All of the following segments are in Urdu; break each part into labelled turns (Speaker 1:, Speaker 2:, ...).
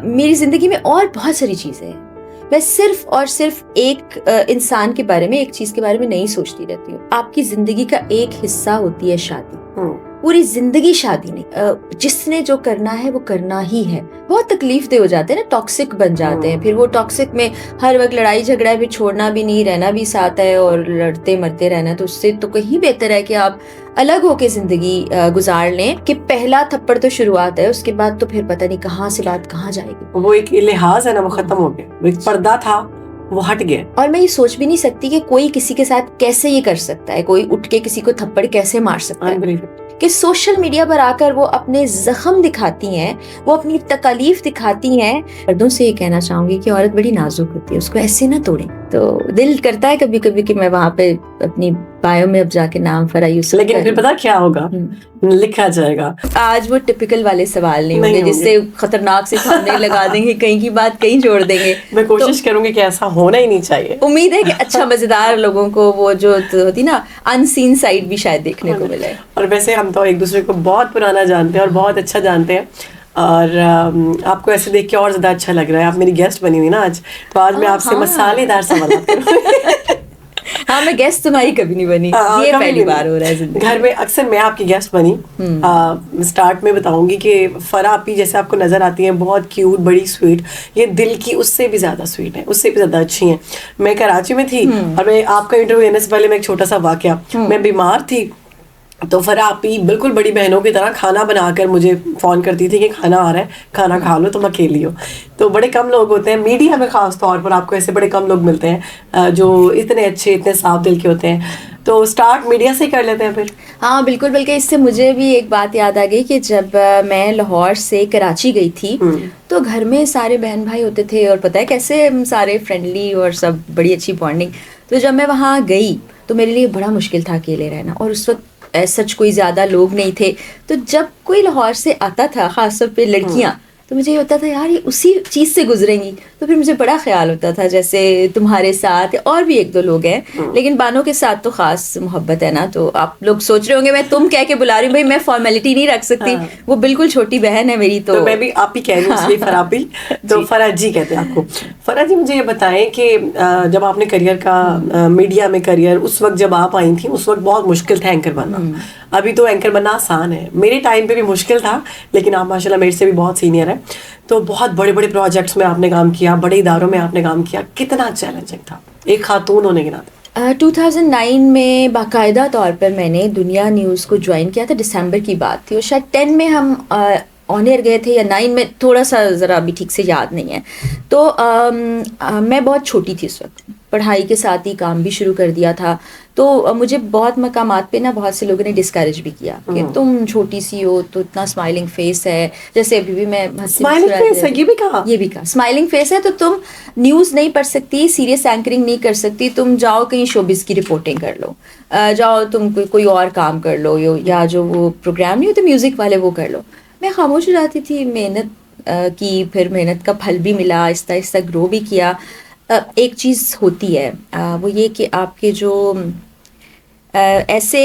Speaker 1: میری زندگی میں اور بہت ساری چیزیں ہیں. میں صرف اور صرف ایک انسان کے بارے میں, ایک چیز کے بارے میں نہیں سوچتی رہتی ہوں. آپ کی زندگی کا ایک حصہ ہوتی ہے شادی, پوری زندگی شادی نہیں. جس نے جو کرنا ہے وہ کرنا ہی ہے. بہت تکلیف دہ ہو جاتے ہیں نا, ٹاکسک بن جاتے ہیں. پھر وہ ٹاکسک میں ہر وقت لڑائی جھگڑا ہے, پھر چھوڑنا بھی نہیں, رہنا بھی ساتھ ہے اور لڑتے مرتے رہنا. تو اس سے تو کہیں بہتر ہے کہ آپ الگ ہو کے زندگی گزار لیں. کہ پہلا تھپڑ تو شروعات ہے, اس کے بعد تو پھر پتہ نہیں کہاں سے بات کہاں جائے گی.
Speaker 2: وہ ایک لحاظ ہے نا, وہ ختم ہو گیا, ایک پردہ تھا وہ ہٹ گیا.
Speaker 1: اور میں یہ سوچ بھی نہیں سکتی کہ کوئی کسی کے ساتھ کیسے یہ کر سکتا ہے, کوئی اٹھ کے کسی کو تھپڑ کیسے مار سکتا ہے. کہ سوشل میڈیا پر آ کر وہ اپنے زخم دکھاتی ہیں, وہ اپنی تکالیف دکھاتی ہیں. مردوں سے یہ کہنا چاہوں گی کہ عورت بڑی نازک ہوتی ہے, اس کو ایسے نہ توڑیں. تو دل کرتا ہے کبھی کبھی کہ میں وہاں پہ اپنی بایو میں اب جا کے نام فرا یوسف,
Speaker 2: لیکن پھر پتا کیا ہوگا, لکھا جائے گا.
Speaker 1: آج وہ ٹپیکل والے سوال نہیں ہوں گے جس سے خطرناک سے سامنے لگا دیں گے, کہیں کی بات کہیں جوڑ دیں گے.
Speaker 2: میں کوشش کروں گی کہ ایسا ہونا ہی نہیں چاہیے.
Speaker 1: امید ہے کہ اچھا مزیدار لوگوں کو وہ جو ہوتی نا ان سین سائڈ بھی شاید دیکھنے کو ملے.
Speaker 2: اور ویسے ہم تو ایک دوسرے کو بہت پرانا جانتے ہیں اور بہت اچھا جانتے ہیں, اور آپ کو ایسے دیکھ کے اور زیادہ اچھا لگ رہا ہے. آپ میری گیسٹ بنی ہوئی نا آج, تو آج میں آپ سے مسالے دار سوالات کروں.
Speaker 1: ہاں, میں گیسٹ تمہاری کبھی نہیں بنی, یہ پہلی بار ہو رہا ہے زندگی
Speaker 2: گھر میں. اکثر میں آپ کی گیسٹ بنی. اسٹارٹ میں بتاؤں گی کہ فرا آپی جیسے آپ کو نظر آتی ہیں, بہت کیوٹ, بڑی سویٹ, یہ دل کی اس سے بھی زیادہ سویٹ ہیں, اس سے بھی زیادہ اچھی ہیں. میں کراچی میں تھی اور میں آپ کا انٹرویو لینے سے پہلے میں ایک چھوٹا سا واقعہ, میں بیمار تھی تو فرا آپی بالکل بڑی بہنوں کی طرح کھانا بنا کر مجھے فون کرتی تھی کہ کھانا آ رہا ہے, کھانا کھا لو, تم اکیلی ہو. تو بڑے کم لوگ ہوتے ہیں میڈیا میں, خاص طور پر آپ کو ایسے بڑے کم لوگ ملتے ہیں جو اتنے اچھے, اتنے صاف دل کے ہوتے ہیں. تو اسٹارٹ میڈیا سے ہی کر لیتے ہیں پھر.
Speaker 1: ہاں بالکل, بلکہ اس سے مجھے بھی ایک بات یاد آ گئی کہ جب میں لاہور سے کراچی گئی تھی تو گھر میں سارے بہن بھائی ہوتے تھے, اور پتہ ہے کیسے سارے فرینڈلی اور سب بڑی اچھی بانڈنگ. تو جب میں وہاں گئی تو میرے لیے بڑا مشکل تھا اکیلے رہنا, اور اس وقت سچ کوئی زیادہ لوگ نہیں تھے. تو جب کوئی لاہور سے آتا تھا, خاص طور پہ لڑکیاں, تو مجھے یہ ہوتا تھا یار یہ اسی چیز سے گزریں گی. تو پھر مجھے بڑا خیال ہوتا تھا جیسے تمہارے ساتھ اور بھی ایک دو لوگ ہیں, لیکن بانوں کے ساتھ تو خاص محبت ہے نا. تو آپ لوگ سوچ رہے ہوں گے میں تم کہہ کے بلا رہی ہوں, بھائی میں فارمیلٹی نہیں رکھ سکتی, وہ بالکل چھوٹی بہن ہے میری. تو
Speaker 2: میں بھی آپ ہی کہہ رہی ہوں, اس لیے فرا آپی, تو فرا جی کہتے ہیں آپ کو. فرا جی مجھے یہ بتائیں کہ جب آپ نے کریئر کا میڈیا میں کریئر, اس وقت جب آپ آئی تھیں اس وقت بہت مشکل تھا اینکر بننا. ابھی تو اینکر بننا آسان ہے, میرے ٹائم پہ بھی مشکل تھا, لیکن آپ ماشاء اللہ میرے سے بھی بہت سینئر ہیں. تو بہت بڑے بڑے پروجیکٹس میں آپ نے کام کیا, بڑے اداروں میں آپ نے کام کیا, کتنا چیلنجنگ تھا ایک خاتون ہونے کے ناطے؟
Speaker 1: 2009 میں باقاعدہ طور پر میں نے دنیا نیوز کو جوائن کیا تھا. دسمبر کی بات تھی, اور شاید 10 میں ہم آن ایئر گئے تھے, یا 9 میں, تھوڑا سا ذرا ابھی ٹھیک سے یاد نہیں ہے. تو میں بہت چھوٹی تھی اس وقت, پڑھائی کے ساتھ ہی کام بھی شروع کر دیا تھا. تو مجھے بہت مقامات پہ نا بہت سے لوگوں نے ڈسکریج بھی کیا کہ تم چھوٹی سی ہو تو اتنا اسمائلنگ فیس ہے, جیسے ابھی بھی میں
Speaker 2: یہ
Speaker 1: بھی کہا اسمائلنگ فیس ہے تو تم نیوز نہیں پڑھ سکتی, سیریس اینکرنگ نہیں کر سکتی, تم جاؤ کہیں شوبز کی رپورٹنگ کر لو, جاؤ تم کوئی اور کام کر لو, یا جو وہ پروگرام نہیں ہوتے میوزک والے وہ کر لو. میں خاموش ہو جاتی تھی. محنت کی, پھر محنت کا پھل بھی ملا, آہستہ آہستہ گرو بھی کیا. ایک چیز ہوتی ہے وہ یہ کہ آپ کے جو ایسے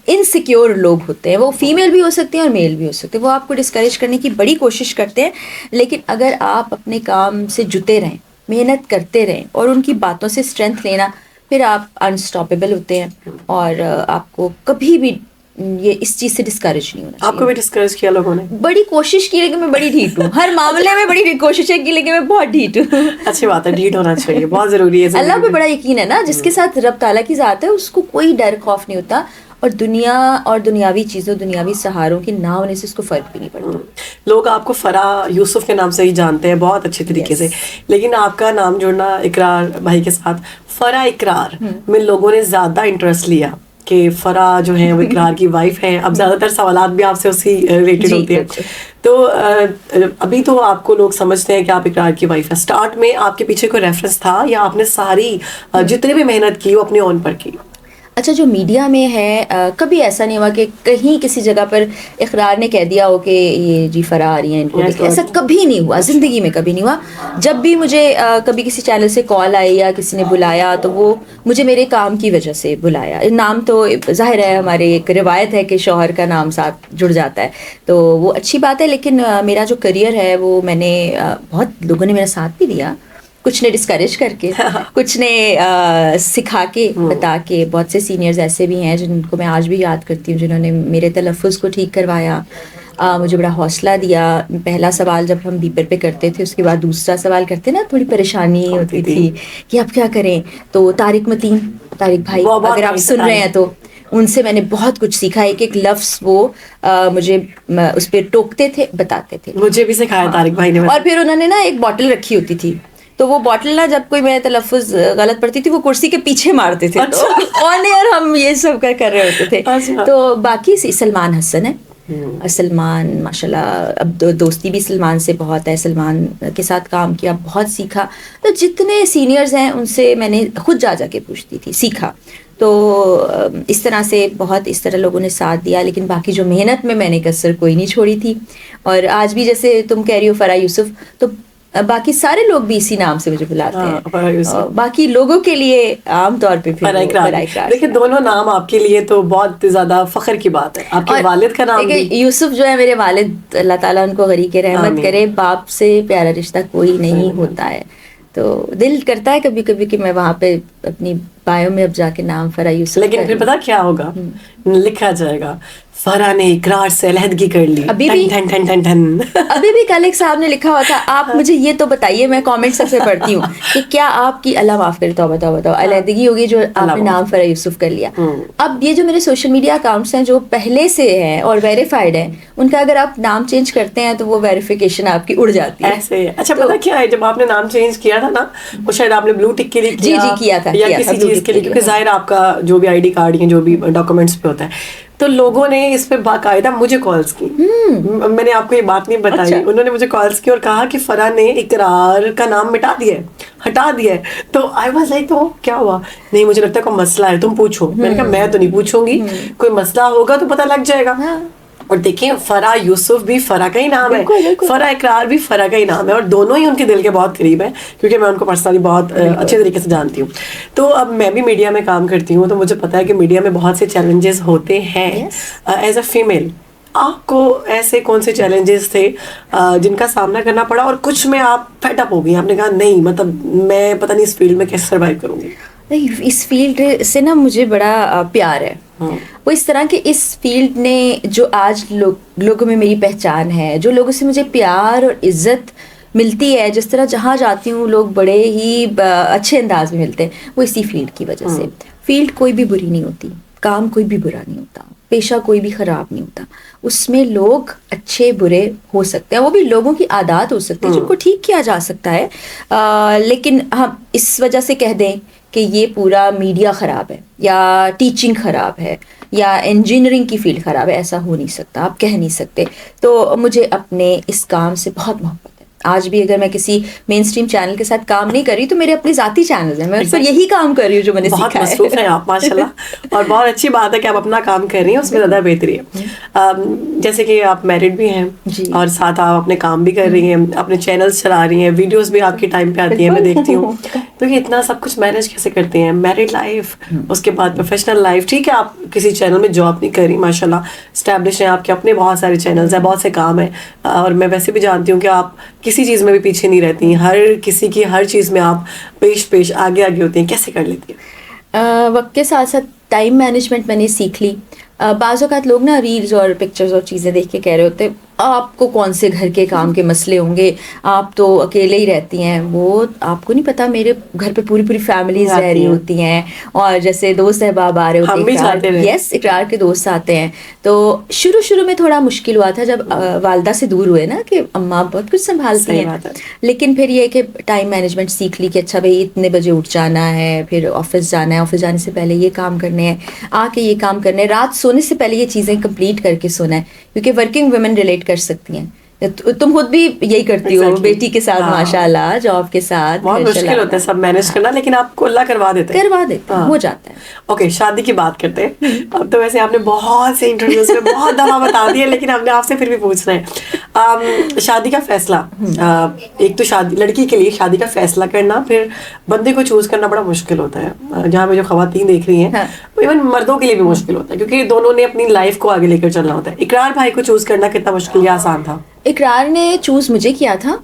Speaker 1: انسیکیور لوگ ہوتے ہیں, وہ فیمیل بھی ہو سکتے ہیں اور میل بھی ہو سکتے ہیں, وہ آپ کو ڈسکریج کرنے کی بڑی کوشش کرتے ہیں. لیکن اگر آپ اپنے کام سے جتے رہیں, محنت کرتے رہیں, اور ان کی باتوں سے اسٹرینتھ لینا, پھر آپ انسٹاپیبل ہوتے ہیں, اور آپ کو کبھی بھی یہ اس چیز سے ڈسکریج نہیں ہونا چاہیے.
Speaker 2: آپ کو بھی ڈسکریج کیا لوگوں نے؟
Speaker 1: بڑی کوشش کی, لیکن میں بڑی ڈھیٹ ہوں. ہر معاملے میں بڑی کوششیں کی, لیکن میں بہت ڈھیٹ ہوں.
Speaker 2: اچھی بات ہے, ڈھیٹ ہونا چاہیے, بہت ضروری ہے.
Speaker 1: اللہ پہ بڑا یقین ہے نا, جس کے ساتھ رب تعالیٰ کی ذات ہے اس کو کوئی ڈر خوف نہیں ہوتا, اور دنیا اور دنیاوی چیزوں, دنیاوی سہاروں کے نہ ہونے سے اس کو فرق بھی نہیں پڑتا.
Speaker 2: لوگ آپ کو فرا یوسف کے نام سے ہی جانتے ہیں بہت اچھے طریقے سے, لیکن آپ کا نام جوڑنا اقرار بھائی کے ساتھ, فرا اقرار میں لوگوں نے زیادہ انٹرسٹ لیا کہ فرا جو ہے وہ اقرار کی وائف ہیں. اب زیادہ تر سوالات بھی آپ سے اسی ریلیٹڈ ہوتے ہیں. تو ابھی تو آپ کو لوگ سمجھتے ہیں کہ آپ اقرار کی وائف ہیں. اسٹارٹ میں آپ کے پیچھے کوئی ریفرنس تھا, یا آپ نے ساری جتنے بھی محنت کی وہ اپنے اون پر کی؟
Speaker 1: اچھا جو میڈیا میں ہے کبھی ایسا نہیں ہوا کہ کہیں کسی جگہ پر اقرار نے کہہ دیا ہو کہ یہ جی فرا آ رہی ہیں ان کو دیکھیں؟ ایسا کبھی نہیں ہوا, زندگی میں کبھی نہیں ہوا. جب بھی مجھے کبھی کسی چینل سے کال آئی یا کسی نے بلایا تو وہ مجھے میرے کام کی وجہ سے بلایا. نام تو ظاہر ہے ہمارے ایک روایت ہے کہ شوہر کا نام ساتھ جڑ جاتا ہے تو وہ اچھی بات ہے, لیکن میرا جو کریئر ہے وہ میں نے بہت لوگوں نے میرا ساتھ بھی دیا, کچھ نے ڈسکریج کر کے, کچھ نے سکھا کے بتا کے. بہت سے سینئرز ایسے بھی ہیں جن کو میں آج بھی یاد کرتی ہوں جنہوں نے میرے تلفظ کو ٹھیک کروایا, مجھے بڑا حوصلہ دیا. پہلا سوال جب ہم بیپر پہ کرتے تھے اس کے بعد دوسرا سوال کرتے نا تھوڑی پریشانی ہوتی تھی کہ اب کیا کریں. تو طارق متین, طارق بھائی اگر آپ سن رہے ہیں تو ان سے میں نے بہت کچھ سیکھا. ایک ایک لفظ وہ مجھے اس پہ ٹوکتے تھے, بتاتے تھے.
Speaker 2: مجھے بھی سکھایا طارق بھائی نے.
Speaker 1: اور پھر انہوں نے نا ایک بوٹل رکھی ہوتی تھی تو وہ بوٹل نا جب کوئی میں تلفظ غلط پڑتی تھی وہ کرسی کے پیچھے مارتے تھے. آن ایئر ہم یہ سب کر رہے ہوتے تھے. تو باقی سلمان حسن ہے, سلمان ماشاء اللہ اب دوستی بھی سلمان سے بہت ہے, سلمان کے ساتھ کام کیا, بہت سیکھا. تو جتنے سینئرز ہیں ان سے میں نے خود جا کے پوچھتی تھی, سیکھا. تو اس طرح سے بہت اس طرح لوگوں نے ساتھ دیا. لیکن باقی جو محنت میں نے کسر کوئی نہیں چھوڑی تھی. اور آج بھی جیسے تم کہہ رہی ہو فرا یوسف, تو باقی سارے لوگ بھی اسی نام سے مجھے بلاتے ہیں. باقی لوگوں کے لیے عام طور پہ فرا اقرار.
Speaker 2: دیکھیں دونوں نام آپ کے لیے تو بہت زیادہ فخر کی بات ہے. آپ کے والد کا نام
Speaker 1: یوسف جو ہے میرے والد, اللہ تعالیٰ ان کو غریق رحمت کرے. باپ سے پیارا رشتہ کوئی نہیں ہوتا ہے. تو دل کرتا ہے کبھی کبھی کہ میں وہاں پہ اپنی بایو میں اب جا کے نام فرا یوسف,
Speaker 2: لیکن پھر پتا کیا ہوگا, لکھا جائے گا فرا نے اقرار سے علیحدگی کر لی.
Speaker 1: ابھی بھی کل ایک صاحب نے لکھا ہوا تھا, آپ مجھے یہ تو بتائیے, میں کامنٹس سے پڑھتی ہوں کہ کیا آپ کی اللہ معاف کرے, توبہ توبہ توبہ, علیحدگی ہوگی جو آپ نے نام فرا یوسف کر لیا. اب یہ جو میرے سوشل میڈیا اکاؤنٹس ہیں جو پہلے سے ہیں اور ویریفائڈ ہیں, ان کا اگر آپ نام چینج کرتے ہیں تو وہ ویریفیکیشن آپ کی اڑ جاتی ہے.
Speaker 2: ایسے اچھا پتا کیا ہے, جب آپ نے نام چینج کیا تھا نا, وہ شاید آپ نے بلو ٹک کے لیے
Speaker 1: کیا تھا
Speaker 2: یا کسی چیز کے لیے, کیونکہ ظاہر آپ کا جو بھی آئی ڈی کارڈ یا جو بھی ڈاکومنٹس پہ ہوتا ہے, تو لوگوں نے اس پہ باقاعدہ مجھے کالز کی. میں نے آپ کو یہ بات نہیں بتائی, انہوں نے مجھے کالز کی اور کہا کہ فرا نے اقرار کا نام مٹا دیا ہے, ہٹا دیا ہے. تو آئی واز لائک تو کیا ہوا, نہیں مجھے لگتا ہے کوئی مسئلہ ہے, تم پوچھو. میں نے کہا میں تو نہیں پوچھوں گی, کوئی مسئلہ ہوگا تو پتہ لگ جائے گا. اور دیکھیں فرا یوسف بھی فرا کا ہی نام ہے, فرا اقرار بھی فرا کا ہی نام ہے, اور دونوں ہی ان کے دل کے بہت قریب ہیں کیونکہ میں ان کو پرسنلی بہت اچھے طریقے سے جانتی ہوں. تو اب میں بھی میڈیا میں کام کرتی ہوں, تو مجھے پتا ہے کہ میڈیا میں بہت سے چیلنجز ہوتے ہیں. ایز اے فیمیل آپ کو ایسے کون سے چیلنجز تھے جن کا سامنا کرنا پڑا, اور کچھ میں آپ فیڈ اپ ہو گئی, آپ نے کہا نہیں مطلب میں پتہ نہیں اس فیلڈ میں کیسے سروائیو کروں گی؟
Speaker 1: اس فیلڈ سے نا مجھے بڑا پیار ہے. وہ اس طرح کہ اس فیلڈ نے جو آج لوگوں میں میری پہچان ہے, جو لوگوں سے مجھے پیار اور عزت ملتی ہے, جس طرح جہاں جاتی ہوں لوگ بڑے ہی اچھے انداز میں ملتے ہیں, وہ اسی فیلڈ کی وجہ سے. فیلڈ کوئی بھی بری نہیں ہوتی, کام کوئی بھی برا نہیں ہوتا, پیشہ کوئی بھی خراب نہیں ہوتا. اس میں لوگ اچھے برے ہو سکتے ہیں, وہ بھی لوگوں کی عادات ہو سکتی ہیں جن کو ٹھیک کیا جا سکتا ہے. لیکن ہم اس وجہ سے کہہ دیں کہ یہ پورا میڈیا خراب ہے یا ٹیچنگ خراب ہے یا انجینئرنگ کی فیلڈ خراب ہے, ایسا ہو نہیں سکتا, آپ کہہ نہیں سکتے. تو مجھے اپنے اس کام سے بہت محبت ہے. آج بھی اگر میں کسی مین اسٹریم چینل کے ساتھ کام نہیں کر رہی تو میرے اپنے ذاتی چینلز ہیں, میں اس پر یہی کام کر رہی ہوں جو میں نے سیکھا ہے.
Speaker 2: بہت مصروف ہیں آپ ماشاء اللہ, اور بہت اچھی بات ہے کہ آپ اپنا کام کر رہی ہیں, اس میں زیادہ بہتری ہے. جیسے کہ آپ میرڈ بھی ہیں اور ساتھ آپ اپنے کام بھی کر رہی ہیں, اپنے چینلز چلا رہی ہیں, ویڈیوز بھی آپ کی ٹائم پہ آتی ہیں, میں دیکھتی ہوں. تو یہ اتنا سب کچھ مینیج کیسے کرتے ہیں؟ میرڈ لائف, اس کے بعد پروفیشنل لائف. ٹھیک ہے آپ کسی چینل میں جاب نہیں کر رہی, ماشاء اللہ اسٹیبلش ہیں, آپ کے اپنے بہت سارے چینلز ہیں, بہت سے کام ہیں, اور میں ویسے بھی جانتی ہوں کہ آپ کسی چیز میں بھی پیچھے نہیں رہتی ہیں, ہر کسی کی ہر چیز میں آپ پیش آگے ہوتی ہیں. کیسے کر لیتی ہیں؟
Speaker 1: وقت کے ساتھ ساتھ ٹائم مینجمنٹ میں نے سیکھ لی. بعض اوقات لوگ نا ریلز اور پکچرز اور چیزیں دیکھ کے کہہ رہے ہوتے آپ کو کون سے گھر کے کام کے مسئلے ہوں گے, آپ تو اکیلے ہی رہتی ہیں. وہ آپ کو نہیں پتا میرے گھر پہ پوری فیملیز رہ رہی ہوتی ہیں, اور جیسے دوست احباب آ رہے ہوتے ہیں, یس اقرار کے دوست آتے ہیں. تو شروع میں تھوڑا مشکل ہوا تھا جب والدہ سے دور ہوئے نا, کہ اماں بہت کچھ سنبھالتی ہیں, لیکن پھر یہ کہ ٹائم مینجمنٹ سیکھ لی کہ اچھا بھائی اتنے بجے اٹھ جانا ہے, پھر آفس جانا ہے, آفس جانے سے پہلے یہ کام کرنے ہیں, آ کے یہ کام کرنے ہیں, رات سونے سے پہلے یہ چیزیں کمپلیٹ کر کے سونا ہے. کیونکہ ورکنگ ویمن ریلیٹ کر سکتی ہیں تم خود بھی یہی کرتی ہو بیٹی کے ساتھ ماشاءاللہ, جاب کے ساتھ.
Speaker 2: بہت مشکل ہوتا ہے سب مینیج کرنا, لیکن آپ کو اللہ کروا دیتے ہیں,
Speaker 1: ہو جاتا ہے.
Speaker 2: اوکے, شادی کی بات کرتے ہیں. اب تو ویسے آپ نے بہت سے انٹرویوز میں بہت دفعہ بتا دیا, لیکن ہم نے آپ سے پھر بھی پوچھنا ہے. شادی کا فیصلہ, ایک تو شادی لڑکی کے لیے شادی کا فیصلہ کرنا, پھر بندے کو چوز کرنا بڑا مشکل ہوتا ہے. جہاں میں جو خواتین دیکھ رہی ہیں, ایون مردوں کے لیے بھی مشکل ہوتا ہے, کیونکہ دونوں نے اپنی لائف کو آگے لے کر چلنا ہوتا ہے. اقرار بھائی کو چوز کرنا کتنا مشکل یا آسان تھا؟
Speaker 1: اقرار نے چوز مجھے کیا تھا,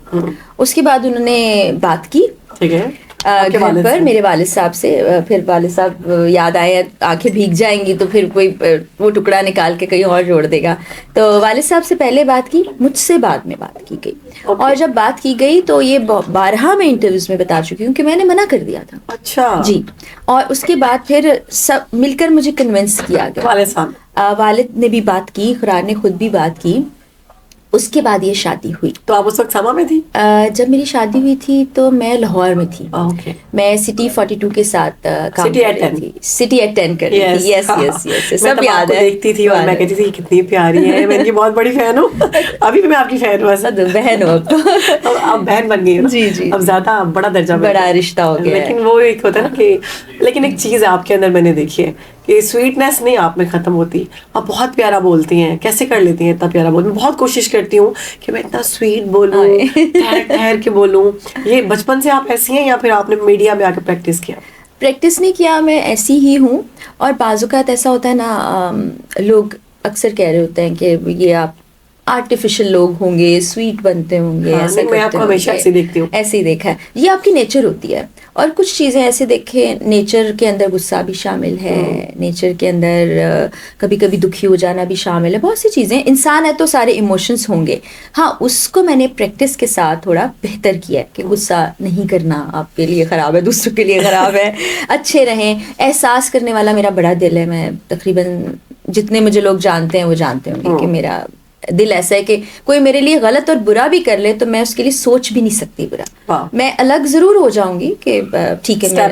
Speaker 1: اس کے بعد انہوں نے بات کی,
Speaker 2: ٹھیک ہے,
Speaker 1: گھر پر میرے والد صاحب سے. پھر والد صاحب یاد آئے, آنکھیں بھیگ جائیں گی تو پھر کوئی وہ ٹکڑا نکال کے کہیں اور جوڑ دے گا. تو والد صاحب سے پہلے بات کی, مجھ سے بعد میں بات کی گئی. اور جب بات کی گئی تو یہ بارہا میں انٹرویوز میں بتا چکی ہوں کہ میں نے منع کر دیا تھا.
Speaker 2: اچھا
Speaker 1: جی. اور اس کے بعد پھر سب مل کر مجھے کنونس کیا گیا. والد نے بھی بات کی, اقرار نے خود بھی بات کی. اس کے بعد یہ شادی ہوئی.
Speaker 2: تو آپ اس وقت سما میں تھی؟
Speaker 1: جب میری شادی ہوئی تھی تو میں لاہور میں تھی. میں سٹی 42 کے ساتھ کام کر رہی تھی. سٹی ایٹ 10 کر رہی تھی. یس یس یس, سب یاد ہے.
Speaker 2: دیکھتی تھی اور میں کہتی تھی کتنی پیاری ہے, میں ان کی بہت بڑی فین ہوں. ابھی بھی میں آپ کی فین ہوں.
Speaker 1: بہن ہو
Speaker 2: اب بہن بن گئی.
Speaker 1: جی جی,
Speaker 2: اب زیادہ بڑا درجہ,
Speaker 1: بڑا رشتہ ہو گیا.
Speaker 2: لیکن وہ ایک ہوتا ہے نا کہ, لیکن ایک چیز آپ کے اندر میں نے دیکھی ہے کہ سویٹنیس نہیں آپ میں ختم ہوتی. آپ بہت پیارا بولتی ہیں, کیسے کر لیتی ہیں اتنا پیارا بول؟ میں بہت کوشش کرتی ہوں کہ میں اتنا سویٹ بولوں, ٹھہر کے بولوں. یہ بچپن سے آپ ایسی ہیں یا پھر آپ نے میڈیا میں آ کے پریکٹس کیا؟
Speaker 1: پریکٹس نہیں کیا, میں ایسی ہی ہوں. اور بعض اوقات ایسا ہوتا ہے نا, لوگ اکثر کہہ رہے ہوتے ہیں کہ یہ آپ آرٹیفیشل لوگ ہوں گے, سویٹ بنتے ہوں گے, ایسا
Speaker 2: میں آپ کو ہمیشہ ایسے دیکھتی ہوں.
Speaker 1: ایسے ہی دیکھا ہے, یہ آپ کی نیچر ہوتی ہے. اور کچھ چیزیں ایسے دیکھیں, نیچر کے اندر غصہ بھی شامل ہے, نیچر کے اندر کبھی کبھی دکھی ہو جانا بھی شامل ہے. بہت سی چیزیں, انسان ہے تو سارے ایموشنس ہوں گے. ہاں, اس کو میں نے پریکٹس کے ساتھ تھوڑا بہتر کیا ہے کہ غصہ نہیں کرنا, آپ کے لیے خراب ہے, دوسروں کے لیے خراب ہے. اچھے رہیں. احساس کرنے والا میرا بڑا دل ہے. میں تقریباً جتنے مجھے لوگ جانتے ہیں وہ جانتے ہوں گے کہ میرا دل ایسا ہے کہ کوئی میرے لیے غلط اور برا بھی کر لے تو میں اس کے لیے سوچ بھی نہیں سکتی برا. میں الگ ضرور ہو جاؤں گی کہ ٹھیک ہے,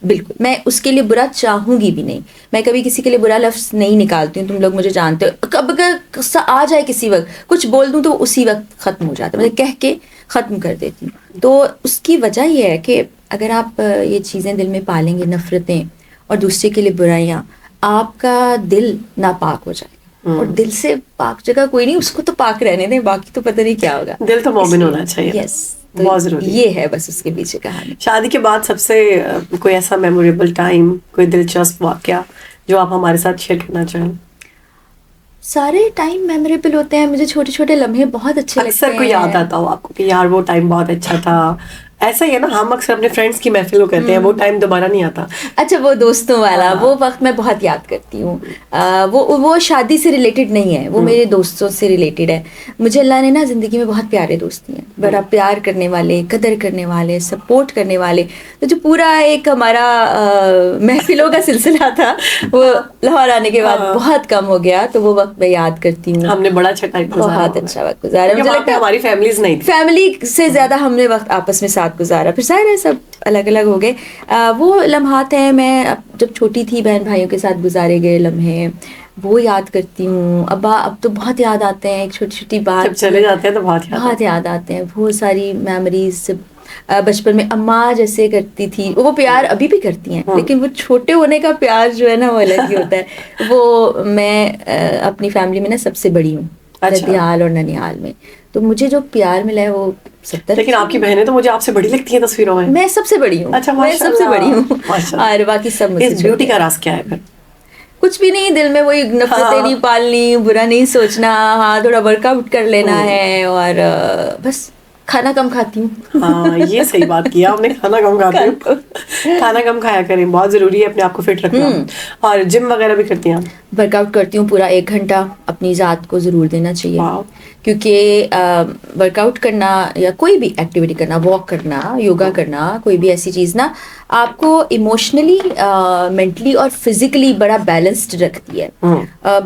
Speaker 1: بالکل میں اس کے لیے برا چاہوں گی بھی نہیں. میں کبھی کسی کے لیے برا لفظ نہیں نکالتی ہوں. تم لوگ مجھے جانتے ہو, کب اگر غصہ آ جائے کسی وقت کچھ بول دوں تو اسی وقت ختم ہو جاتا ہے, مجھے کہہ کے ختم کر دیتی ہوں. تو اس کی وجہ یہ ہے کہ اگر آپ یہ چیزیں دل میں پالیں گے, نفرتیں اور دوسرے کے لیے برائیاں, آپ کا دل ناپاک ہو جائے گا. اور دل سے پاک جگہ کوئی نہیں, اس کو تو پاک رہنے دیں, باقی تو پتہ نہیں کیا ہوگا.
Speaker 2: دل تو مومن ہونا چاہیے.
Speaker 1: یس,
Speaker 2: بہت ضروری.
Speaker 1: یہ ہے بس اس کے پیچھے کہانی.
Speaker 2: شادی کے بعد سب سے کوئی ایسا میموریبل ٹائم, کوئی دلچسپ واقعہ جو آپ ہمارے ساتھ شیئر کرنا چاہیں؟
Speaker 1: سارے ٹائم میموریبل ہوتے ہیں. مجھے چھوٹے چھوٹے لمحے بہت اچھے لگتے ہیں.
Speaker 2: اکثر کوئی یاد آتا ہو آپ کو کہ یار وہ ٹائم بہت اچھا تھا؟ ایسا ہی ہے نا, ہم اکثر اپنے فرینڈس کی محفل کو کہتے ہیں وہ ٹائم دوبارہ نہیں آتا.
Speaker 1: اچھا, وہ دوستوں والا وہ وقت میں بہت یاد کرتی ہوں. وہ شادی سے ریلیٹڈ نہیں ہے, وہ میرے دوستوں سے ریلیٹڈ ہے. مجھے اللہ نے نا زندگی میں بہت پیارے دوست ہیں, بڑا پیار کرنے والے, قدر کرنے والے, سپورٹ کرنے والے. تو جو پورا ایک ہمارا محفلوں کا سلسلہ تھا وہ لاہور آنے کے بعد بہت کم ہو گیا. تو وہ وقت میں یاد کرتی ہوں.
Speaker 2: ہم نے بڑا اچھا ٹائم گزارا,
Speaker 1: بہت اچھا وقت گزارا. مجھے لگتا ہے
Speaker 2: ہماری فیملیز نہیں تھی,
Speaker 1: فیملی سے زیادہ ہم نے وقت آپس میں ساتھ گزارا. پھر ظاہر ہے سب الگ الگ ہو گئے. وہ لمحات ہیں, میں جب چھوٹی تھی بہن بھائیوں کے ساتھ گزارے گئے لمحے وہ یاد کرتی ہوں. اب تو بہت یاد آتے ہیں, ایک چھوٹی چھوٹی بات
Speaker 2: چلے جاتے ہیں تو بہت
Speaker 1: یاد آتے ہیں. بہت ساری میموریز بچپن میں اماں جیسے کرتی تھی, وہ پیار ابھی بھی کرتی ہیں, لیکن وہ چھوٹے ہونے کا پیار جو ہے نا وہ الگ ہی ہوتا ہے. وہ میں اپنی فیملی میں نا سب سے بڑی ہوں, ددیال اور ننیال میں. تو مجھے جو پیار ملا ہے وہ 70.
Speaker 2: لیکن آپ کی بہنیں تو مجھے آپ سے بڑی لگتی ہیں تصویروں میں.
Speaker 1: میں سب سے بڑی ہوں.
Speaker 2: اچھا,
Speaker 1: میں سب سے بڑی ہوں, اور باقی سب مجھ سے.
Speaker 2: اس بیوٹی کا راز کیا ہے پھر؟
Speaker 1: کچھ بھی نہیں, دل میں وہی نفرتیں نہیں پالنی, برا نہیں سوچنا, ہاں تھوڑا ورک آؤٹ کر لینا ہے, اور بس کھانا کم کھاتی ہوں.
Speaker 2: ہاں, یہ صحیح بات کیا آپ نے, کھانا کم کھاتی ہوں. کھانا کم کھایا کریں, بہت ضروری ہے اپنے آپ کو فٹ رکھنا. اور جم وغیرہ بھی کرتی ہیں؟
Speaker 1: ورک آؤٹ کرتی ہوں, پورا 1 گھنٹہ اپنی ذات کو ضرور دینا چاہیے. کیونکہ ورک آؤٹ کرنا یا کوئی بھی ایکٹیویٹی کرنا, واک کرنا, یوگا کرنا, کوئی بھی ایسی چیز نا آپ کو ایموشنلی, مینٹلی اور فزیکلی بڑا بیلنسڈ رکھتی ہے.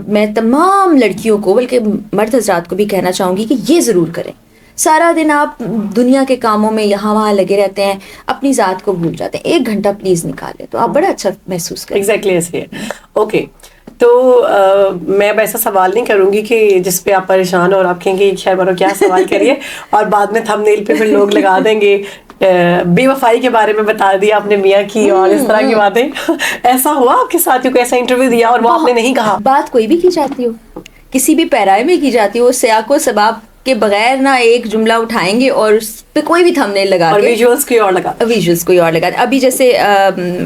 Speaker 1: میں تمام لڑکیوں کو, بلکہ مرد حضرات کو بھی کہنا چاہوں گی کہ یہ ضرور کریں. سارا دن آپ دنیا کے کاموں میں یہاں وہاں لگے رہتے ہیں, اپنی ذات کو بھول جاتے ہیں. 1 گھنٹہ پلیز نکالیں تو آپ بڑا اچھا محسوس کریں.
Speaker 2: ایگزیکٹلی ایسے ہے. اوکے, تو میں اب ایسا سوال نہیں کروں گی کہ جس پہ آپ پریشان ہو اور آپ کہیں گے خیر بارو کیا سوال کریے اور بعد میں تھم نیل پہ پھر لوگ لگا دیں گے بے وفائی کے بارے میں بتا دیا آپ نے میاں کی اور اس طرح کی باتیں. ایسا ہوا آپ کے ساتھ کوئی ایسا انٹرویو دیا اور وہ آپ نے نہیں کہا؟
Speaker 1: بات کوئی بھی کی جاتی ہو, کسی بھی پیرائے میں کی جاتی ہو, سیاق و سباب کے بغیر نہ ایک جملہ اٹھائیں گے اور اس پہ کوئی بھی تھم نیل لگا کے
Speaker 2: ویژولز کوئی اور لگا.
Speaker 1: ابھی جیسے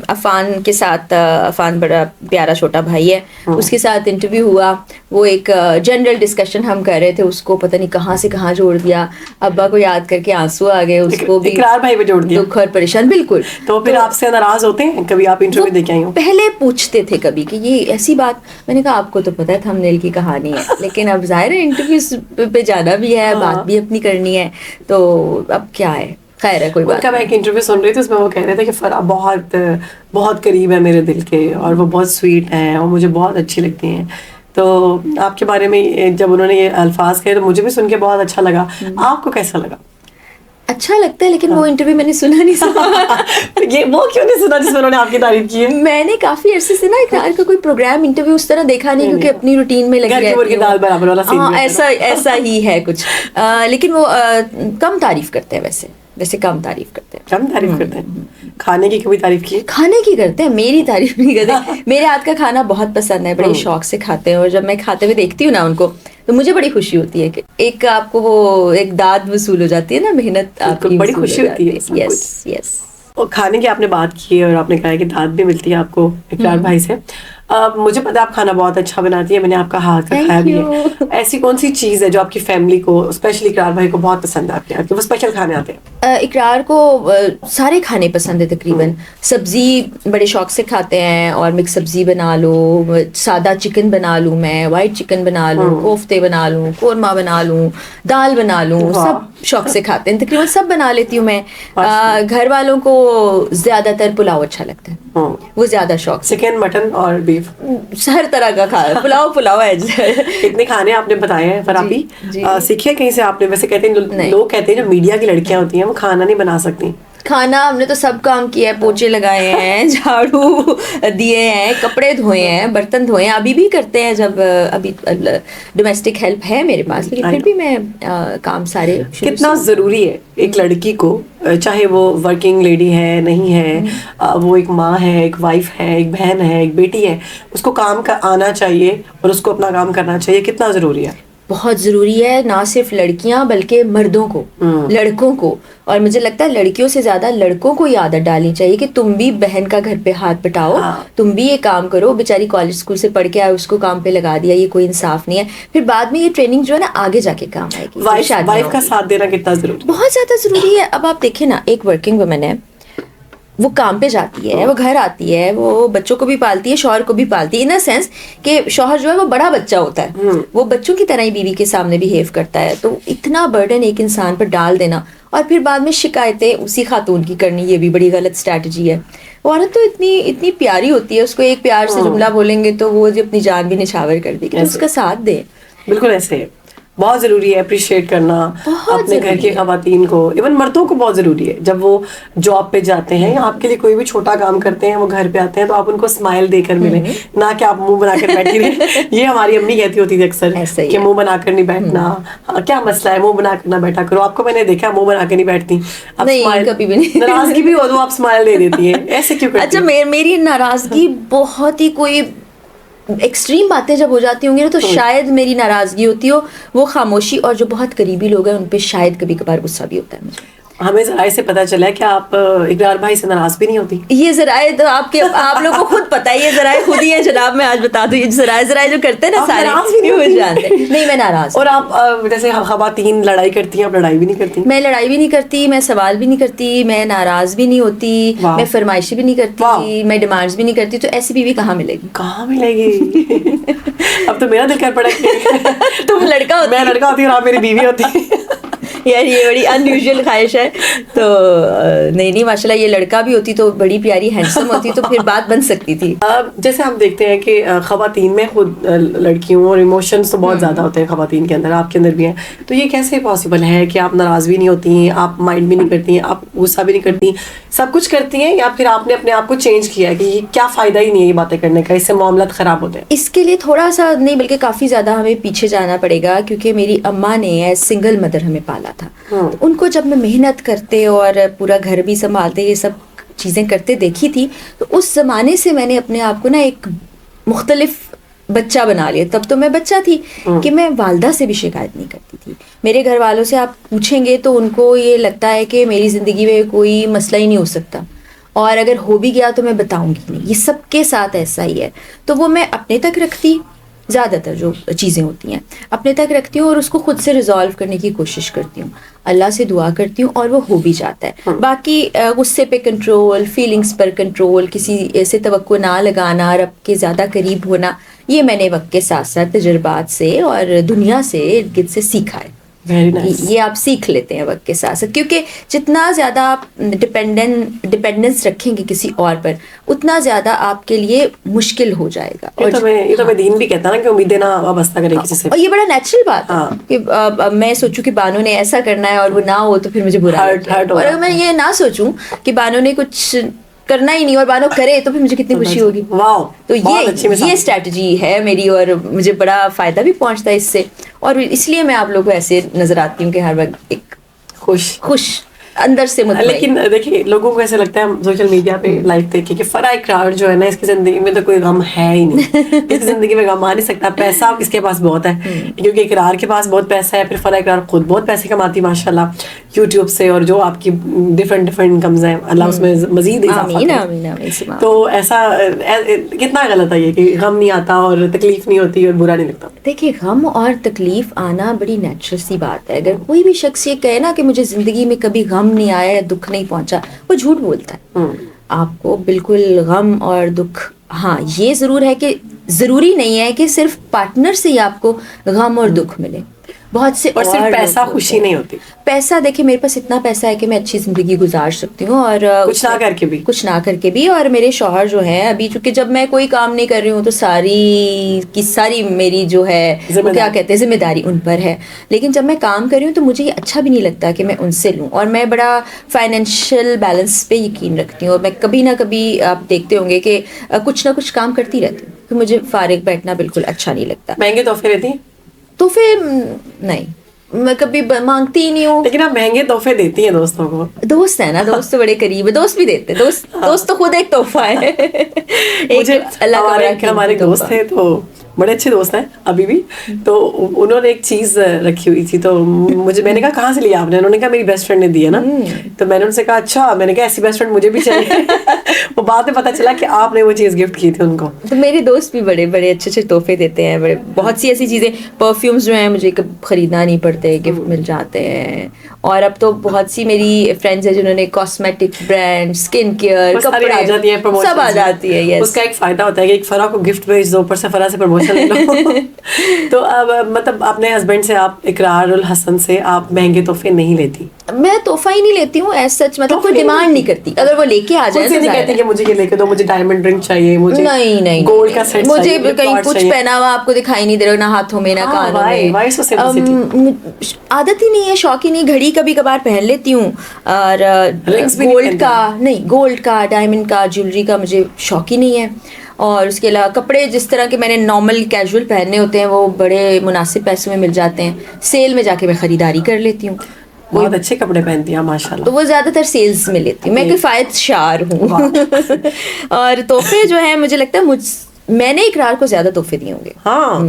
Speaker 1: عفان کے ساتھ, عفان بڑا پیارا چھوٹا بھائی ہے, اس کے ساتھ انٹرویو ہوا, وہ ایک جنرل ڈسکشن ہم کر رہے تھے, اس کو پتہ نہیں کہاں سے کہاں جوڑ دیا, ابا کو یاد کر کے آنسو آ گئے, اس کو بھی
Speaker 2: اقرار بھائی پہ جوڑ دیا,
Speaker 1: دکھ اور پریشان. بالکل.
Speaker 2: تو پھر آپ سے ناراض ہوتے ہیں کبھی؟ آپ انٹرویو دے کے آئی ہوں.
Speaker 1: پہلے پوچھتے تھے کبھی کہ یہ ایسی بات, میں نے کہا آپ کو تو پتہ ہے تھم نیل کی کہانی ہے, لیکن اب ظاہر ہے انٹرویوز پہ جانا بھی ہے, بات بھی اپنی کرنی ہے, تو اب کیا ہے, خیر ہے کوئی بات.
Speaker 2: میں ایک انٹرویو سن رہی تھی, اس میں وہ کہہ رہے تھے کہ فرح بہت بہت قریب ہے میرے دل کے اور وہ بہت سویٹ ہیں اور مجھے بہت اچھی لگتی ہیں. تو آپ کے بارے میں جب انہوں نے یہ الفاظ کہے تو مجھے بھی سن کے بہت اچھا لگا. آپ کو کیسا لگا؟
Speaker 1: اچھا لگتا ہے, لیکن وہ انٹرویو میں نے سنا نہیں سنا.
Speaker 2: یہ وہ کیوں نہیں سنا جس میں انہوں نے آپ کی تعریف کی ہے؟
Speaker 1: میں نے کافی عرصے سے نا اقرار کا کوئی پروگرام انٹرویو اس طرح دیکھا نہیں, کیونکہ اپنی روٹین میں لگی رہتی ہوں. ہاں ایسا ہی ہے کچھ, لیکن وہ کم تعریف کرتے ہیں, ویسے کم تعریف کرتے ہیں.
Speaker 2: کم تعریف کرتے ہیں؟ کھانے کی کبھی تعریف کی؟
Speaker 1: کھانے کی کرتے ہیں, میری تعریف نہیں کرتے. میرے ہاتھ کا کھانا بہت پسند ہے, بڑے شوق سے کھاتے ہیں, اور جب میں کھاتے ہوئے دیکھتی ہوں نا ان کو تو مجھے بڑی خوشی ہوتی ہے کہ ایک آپ کو وہ ایک داد وصول ہو جاتی ہے نا, محنت آپ کی
Speaker 2: بڑی خوشی ہوتی ہے.
Speaker 1: یس یس.
Speaker 2: اور کھانے کی آپ نے بات کی اور آپ نے کہا کہ داد بھی ملتی ہے آپ کو اقرار بھائی سے. مجھے پتا آپ کھانا بہت اچھا بناتی ہے, میں نے آپ کا ہاتھ کا کھایا بھی ہے. ایسی کون سی چیز ہے جو آپ کی فیملی کو, اسپیشلی اقرار بھائی کو بہت پسند ہے آپ کے ہاتھ کے, وہ اسپیشل کھانے آتے ہیں؟
Speaker 1: اقرار کو سارے کھانے پسند ہے تقریباً. سبزی بڑے شوق سے کھاتے ہیں, اور مکس سبزی بنا لو, سادہ چکن بنا لوں میں, وائٹ چکن بنا لوں, کوفتے بنا لوں, قورمہ بنا لوں, دال بنا لوں, سب شوق سے کھاتے ہیں. تقریباً سب بنا لیتی ہوں میں. گھر والوں کو زیادہ تر پلاؤ اچھا لگتا ہے, وہ زیادہ شوق.
Speaker 2: چکن, مٹن اور بیف,
Speaker 1: ہر طرح کا کھانا, پلاؤ ہے.
Speaker 2: اتنے کھانے آپ نے بتائے ہیں پر آپ سیکھے کہیں سے آپ نے؟ ویسے کہتے ہیں لوگ کہتے ہیں جو میڈیا کی لڑکیاں ہوتی ہیں وہ کھانا نہیں بنا سکتی.
Speaker 1: کھانا ہم نے تو سب کام کیا ہے, پوچھے لگائے ہیں, جھاڑو دیے ہیں, کپڑے دھوئے ہیں, برتن دھوئے ہیں, ابھی بھی کرتے ہیں جب ابھی ڈومیسٹک ہیلپ ہے میرے پاس, لیکن پھر بھی میں کام سارے.
Speaker 2: کتنا ضروری ہے ایک لڑکی کو, چاہے وہ ورکنگ لیڈی ہے نہیں ہے, وہ ایک ماں ہے, ایک وائف ہے, ایک بہن ہے, ایک بیٹی ہے, اس کو کام کا آنا چاہیے اور اس کو اپنا کام کرنا چاہیے. کتنا ضروری ہے؟
Speaker 1: بہت ضروری ہے, نہ صرف لڑکیاں بلکہ مردوں کو, لڑکوں کو, اور مجھے لگتا ہے لڑکیوں سے زیادہ لڑکوں کو یہ عادت ڈالنی چاہیے کہ تم بھی بہن کا گھر پہ ہاتھ بٹاؤ, تم بھی یہ کام کرو. بیچاری کالج اسکول سے پڑھ کے آئے, اس کو کام پہ لگا دیا, یہ کوئی انصاف نہیں ہے. پھر بعد میں یہ ٹریننگ جو ہے نا آگے جا کے کام آئے گی.
Speaker 2: وائف کا ساتھ دینا کتنا ضروری؟
Speaker 1: بہت زیادہ ضروری ہے. اب آپ دیکھیں نا, ایک ورکنگ وومن ہے, وہ کام پہ جاتی ہے, وہ گھر آتی ہے, وہ بچوں کو بھی پالتی ہے, شوہر کو بھی پالتی ہے, ان اے سینس کہ شوہر جو ہے وہ بڑا بچہ ہوتا ہے, وہ بچوں کی طرح ہی بیوی کے سامنے بہیو کرتا ہے. تو اتنا برڈن ایک انسان پر ڈال دینا اور پھر بعد میں شکایتیں اسی خاتون کی کرنی, یہ بھی بڑی غلط اسٹریٹجی ہے. عورت تو اتنی پیاری ہوتی ہے, اس کو ایک پیار سے جملہ بولیں گے تو وہ اپنی جان بھی نچھاور کر دے گی, اس کا ساتھ دے.
Speaker 2: بالکل ایسے ہے. بہت ضروری ہے اپریشیٹ کرنا اپنے گھر کی خواتین کو. ایون مردوں کو بہت ضروری ہے, جب وہ جاب پہ جاتے ہیں یا آپ کے لیے کوئی بھی چھوٹا کام کرتے ہیں, وہ گھر پہ آتے ہیں تو آپ ان کو اسمائل دے کر ملیں, نہ کہ آپ منہ بنا کر بیٹھی رہیں. یہ ہماری امی کہتی ہوتی تھی اکثر کہ منہ بنا کر نہیں بیٹھنا, کیا مسئلہ ہے, منہ بنا کر نہ بیٹھا کرو. آپ کو میں نے دیکھا منہ بنا کے نہیں بیٹھتی,
Speaker 1: کبھی بھی نہیں.
Speaker 2: ناراضگی بھی ہو تو آپ اسمائل دے دیتی ہیں, ایسے کیوں کرتی ہیں؟
Speaker 1: اچھا, میری ناراضگی بہت ہی کوئی ایکسٹریم باتیں جب ہو جاتی ہوں گی نا تو شاید میری ناراضگی ہوتی ہو, وہ خاموشی, اور جو بہت قریبی لوگ ہیں ان پہ شاید کبھی کبھار غصہ بھی ہوتا ہے مجھے.
Speaker 2: ہمیں ذرائع سے پتہ چلا ہے کہ آپ اقرار بھائی سے ناراض بھی نہیں ہوتی.
Speaker 1: یہ ذرائع تو آپ لوگوں کو خود پتہ ہے, یہ ذرائع خود ہی ہیں جناب. میں آج بتا دوں, یہ ذرائع جو کرتے ہیں نا سارے جانتے ہیں. نہیں, میں ناراض.
Speaker 2: اور آپ جیسے خواتین لڑائی کرتی ہیں, آپ لڑائی بھی نہیں کرتی؟
Speaker 1: میں لڑائی بھی نہیں کرتی, میں سوال بھی نہیں کرتی, میں ناراض بھی نہیں ہوتی, میں فرمائشی بھی نہیں کرتی, میں ڈیمانڈس بھی نہیں کرتی. تو ایسی بیوی کہاں ملے گی؟
Speaker 2: کہاں ملے گی؟ اب تو میرا دل کر پڑا کہ
Speaker 1: تم لڑکا ہوتی,
Speaker 2: میں لڑکا ہوتی اور آپ میری بیوی ہوتی.
Speaker 1: یار یہ بڑی انیوژل خواہش ہے. تو نہیں ماشاء اللہ یہ لڑکا بھی ہوتی تو بڑی پیاری ہینڈسم ہوتی تو پھر بات بن سکتی تھی.
Speaker 2: جیسے ہم دیکھتے ہیں کہ خواتین میں خود لڑکیوں اور ایموشنس تو بہت زیادہ ہوتے ہیں خواتین کے اندر, آپ کے اندر بھی ہیں, تو یہ کیسے پاسبل ہے کہ آپ ناراض بھی نہیں ہوتی ہیں, آپ مائنڈ بھی نہیں کرتی ہیں, آپ غصہ بھی نہیں کرتی, سب کچھ کرتی ہیں, یا پھر آپ نے اپنے آپ کو چینج کیا ہے کہ یہ کیا فائدہ ہی نہیں ہے یہ باتیں کرنے کا, اس سے معاملات خراب ہوتے ہیں؟
Speaker 1: اس کے لیے تھوڑا سا نہیں بلکہ کافی زیادہ ہمیں پیچھے جانا پڑے گا, کیونکہ میری اماں نے ایز سنگل مدر ہمیں پالا تھا. ان کو جب میں محنت کرتے اور پورا گھر بھی سنبھالتے یہ سب چیزیں کرتے دیکھی تھی, تو اس زمانے سے میں نے اپنے آپ کو نا ایک مختلف بچہ بنا لیا. تب تو میں بچہ تھی کہ میں والدہ سے بھی شکایت نہیں کرتی تھی. میرے گھر والوں سے آپ پوچھیں گے تو ان کو یہ لگتا ہے کہ میری زندگی میں کوئی مسئلہ ہی نہیں ہو سکتا, اور اگر ہو بھی گیا تو میں بتاؤں گی نہیں. یہ سب کے ساتھ ایسا ہی ہے. تو وہ میں اپنے تک رکھتی, زیادہ تر جو چیزیں ہوتی ہیں اپنے تک رکھتی ہوں اور اس کو خود سے ریزالو کرنے کی کوشش کرتی ہوں, اللہ سے دعا کرتی ہوں اور وہ ہو بھی جاتا ہے. باقی غصے پہ کنٹرول, فیلنگز پر کنٹرول, کسی سے توقع نہ لگانا, رب کے زیادہ قریب ہونا, یہ میں نے وقت کے ساتھ ساتھ تجربات سے اور دنیا سے ارد گرد سے سیکھا ہے. یہ آپ سیکھ لیتے ہیں وقت کے ساتھ ساتھ, کیونکہ جتنا زیادہ آپ ڈپینڈنس رکھیں گے کسی اور پر اتنا زیادہ آپ کے لیے مشکل ہو جائے گا.
Speaker 2: یہ تو میں دین بھی کہتا نا کہ امیدیں نہ وابستہ کریں کسی سے,
Speaker 1: اور یہ بڑا نیچرل بات ہے کہ میں سوچوں کہ بانو نے ایسا کرنا ہے اور وہ نہ ہو تو پھر مجھے برا لگتا ہے, اور میں یہ نہ سوچوں کہ بانو نے کچھ کرنا ہی نہیں اور بانو کرے تو پھر مجھے کتنی خوشی ہوگی. تو یہ اسٹریٹجی ہے میری, اور مجھے بڑا فائدہ بھی پہنچتا ہے اس سے, اور اس لیے میں آپ لوگوں کو ایسے نظر آتی ہوں کہ ہر وقت ایک خوش اندر سے مطمئن.
Speaker 2: لیکن دیکھیے لوگوں کو ایسے لگتا ہے سوشل میڈیا پہ لائف دیکھے کہ فرح اقرار جو ہے نا اس کی زندگی میں تو کوئی غم ہے ہی نہیں, اس کی زندگی میں غم آ نہیں سکتا, پیسہ اس کے پاس بہت ہے کیونکہ اقرار کے پاس بہت پیسہ ہے, پھر فرح اقرار خود بہت پیسے کماتی ماشاء اللہ یوٹیوب سے, اور جو آپ کی ڈفرینٹ انکمز ہیں اللہ اس میں مزید اضافہ. تو ایسا کتنا غلط ہے یہ کہ غم نہیں آتا اور تکلیف نہیں ہوتی اور برا نہیں لگتا؟
Speaker 1: دیکھیے غم اور تکلیف آنا بڑی نیچرل سی بات ہے. اگر کوئی بھی شخص یہ کہے نا کہ مجھے زندگی میں کبھی غم نہیں آیا یا دکھ نہیں پہنچا, وہ جھوٹ بولتا ہے. آپ کو بالکل غم اور دکھ, ہاں یہ ضرور ہے کہ ضروری نہیں ہے کہ صرف پارٹنر سے ہی آپ کو غم اور دکھ ملے, بہت سے
Speaker 2: اور صرف پیسہ خوشی نہیں ہوتی.
Speaker 1: پیسہ دیکھیں میرے پاس اتنا پیسہ ہے کہ میں اچھی زندگی گزار سکتی ہوں, اور کچھ نہ کر کے بھی. اور میرے شوہر جو ہیں ابھی, چونکہ جب میں کوئی کام نہیں کر رہی ہوں تو ساری میری جو ہے وہ کیا کہتے ہیں ذمہ داری ان پر ہے, لیکن جب میں کام کر رہی ہوں تو مجھے یہ اچھا بھی نہیں لگتا کہ میں ان سے لوں. اور میں بڑا فائنینشیل بیلنس پہ یقین رکھتی ہوں, اور میں کبھی نہ کبھی آپ دیکھتے ہوں گے کہ کچھ نہ کچھ کام کرتی رہتی ہوں, کہ مجھے فارغ بیٹھنا بالکل اچھا نہیں لگتا.
Speaker 2: مہنگے تحفے دیتی ہیں؟
Speaker 1: تو پھر نہیں, میں کبھی مانگتی ہی نہیں ہوں.
Speaker 2: لیکن آپ مہنگے تحفے دیتی ہیں دوستوں کو.
Speaker 1: دوست ہے نا, دوست تو بڑے قریب ہے, دوست بھی دیتے ہیں. دوست تو خود ایک تحفہ ہے.
Speaker 2: مجھے ہمارے دوست تھے تو بڑے اچھے دوست ہیں ابھی بھی, تو انہوں نے ایک چیز رکھی ہوئی تھی, تو میں نے کہا کہاں سے لیا آپ نے؟ انہوں نے کہا میری بیسٹ فرینڈ نے دی ہے نا. تو میں نے ان سے کہا اچھا, میں نے کہا ایسی بیسٹ فرینڈ مجھے بھی چاہیے. وہ بعد میں پتہ چلا کہ آپ نے وہ چیز گفٹ کی تھی ان کو.
Speaker 1: تو میرے دوست بھی بڑے بڑے اچھے تحفے دیتے ہیں, بہت سی ایسی چیزیں, پرفیومز جو ہیں مجھے خریدنا نہیں پڑتے, گفٹ مل جاتے ہیں. اور اب تو بہت سی میری فرینڈز ہیں جنہوں نے کاسمیٹک برانڈ, اسکن کیئر, کپڑے
Speaker 2: آ جاتی ہیں,
Speaker 1: سب آ جاتی ہے.
Speaker 2: اس کا ایک فائدہ ہوتا ہے کہ ایک فرح کو گفٹ بھیج دو, اوپر سے فرح سے پروموشن لے لو. تو اب مطلب اپنے ہسبینڈ سے, آپ اقرار الحسن سے آپ مہنگے تحفے نہیں لیتی؟
Speaker 1: میں تحفہ ہی نہیں لیتی ہوں ایز سچ, مطلب کوئی ڈیمانڈ نہیں کرتی. اگر وہ لے کے آ جائے تو
Speaker 2: نہیں کہتی کہ مجھے یہ لے کے دو, مجے ڈائمنڈ رنگ چاہیے, مجھے
Speaker 1: نہیں
Speaker 2: گولڈ کا سیٹ
Speaker 1: چاہیے, مجھے کہیں کچھ پہنا ہوا آپ کو دکھائی نہیں دے رہا, نہ ہاتھوں میں نہ کانوں میں. عادت ہی نہیں ہے, شوق ہی نہیں. گھڑی کبھی کبھار پہن لیتی ہوں, اور گولڈ کا ڈائمنڈ کا جیولری کا مجھے شوق ہی نہیں ہے. اور اس کے علاوہ کپڑے جس طرح کے میں نے نارمل کیجول پہننے ہوتے ہیں وہ بڑے مناسب پیسوں میں مل جاتے ہیں, سیل میں جا کے میں خریداری کر لیتی ہوں.
Speaker 2: بہت اچھے کپڑے پہنتی ہیں ماشاءاللہ.
Speaker 1: تو وہ زیادہ تر سیلز میں لیتی ہوں, میں کفایت شعار ہوں. اور تحفے جو ہیں مجھے لگتا ہے میں نے اقرار کو زیادہ تحفے دیے ہوں گے.
Speaker 2: ہاں,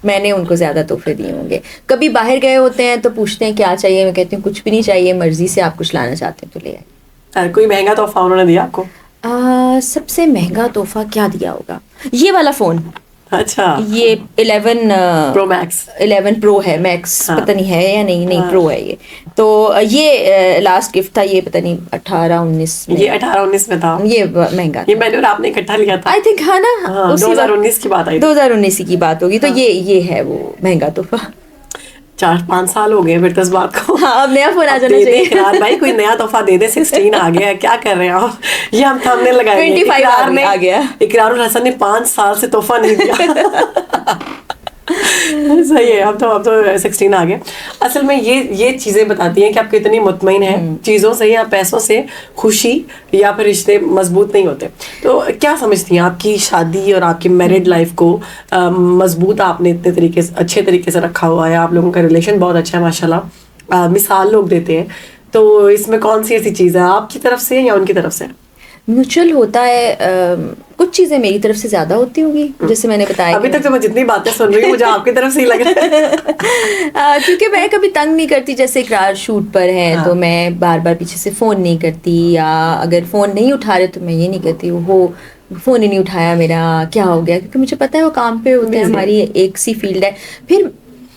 Speaker 1: میں نے ان کو زیادہ تحفے دیے ہوں گے. کبھی باہر گئے ہوتے ہیں تو پوچھتے ہیں کیا چاہیے, میں کہتی ہوں کچھ بھی نہیں چاہیے, مرضی سے آپ کچھ لانا چاہتے ہیں تو لے آئے.
Speaker 2: کوئی مہنگا تحفہ انہوں نے دیا آپ کو؟
Speaker 1: سب سے مہنگا تحفہ کیا دیا ہوگا, یہ والا فون.
Speaker 2: اچھا,
Speaker 1: یہ 11
Speaker 2: پرو میکس,
Speaker 1: 11 پرو ہے, میکس پتہ نہیں ہے یا نہیں پرو ہے یہ. تو یہ لاسٹ گفٹ تھا, یہ پتہ نہیں 18-19 میں.
Speaker 2: یہ 18-19 میں تھا,
Speaker 1: یہ مہنگا.
Speaker 2: یہ میں نے اور آپ نے اکٹھا لیا تھا
Speaker 1: آئی تھنک, ہاں نا,
Speaker 2: 2019 کی بات آئی,
Speaker 1: 2019 کی بات ہوگی. تو یہ ہے وہ مہنگا تحفہ.
Speaker 2: 4-5 سال ہو گئے پھر تو اس بات کو.
Speaker 1: ہاں اب نیا فون آ جانا چاہیے.
Speaker 2: اقرار بھائی کوئی نیا تحفہ دے دے, 16 آ گیا ہے, کیا کر رہے ہیں آپ, یہ ہم تھامنے لگائے.
Speaker 1: 25 آ گیا.
Speaker 2: اقرار الحسن نے 5 سال سے تحفہ نہیں دیا. صحیح ہے, اب تو 16 آ گیا. اصل میں یہ چیزیں بتاتی ہیں کہ آپ کتنی مطمئن ہیں چیزوں سے یا پیسوں سے. خوشی یا پھر رشتے مضبوط نہیں ہوتے. تو کیا سمجھتی ہیں آپ کی شادی اور آپ کی میرڈ لائف کو مضبوط آپ نے اتنے طریقے سے اچھے طریقے سے رکھا ہوا ہے, آپ لوگوں کا ریلیشن بہت اچھا ہے ماشاء اللہ, مثال لوگ دیتے ہیں, تو اس میں کون سی ایسی چیز ہے آپ کی طرف سے یا ان کی طرف سے؟
Speaker 1: میوچل ہوتا ہے. کچھ چیزیں میری طرف سے زیادہ ہوتی ہوں گی, جیسے میں نے بتایا.
Speaker 2: ابھی تک تو میں جتنی باتیں سن رہی ہوں مجھے آپ کی طرف سے ہی لگ رہا ہے.
Speaker 1: کیونکہ میں کبھی تنگ نہیں کرتی. جیسے اقرار شوٹ پر ہے تو میں بار بار پیچھے سے فون نہیں کرتی, یا اگر فون نہیں اٹھا رہے تو میں یہ نہیں کہتی وہ فون ہی نہیں اٹھایا میرا, کیا ہو گیا, کیونکہ مجھے پتا ہے وہ کام پہ ہوتے ہیں, ہماری ایک سی فیلڈ ہے. پھر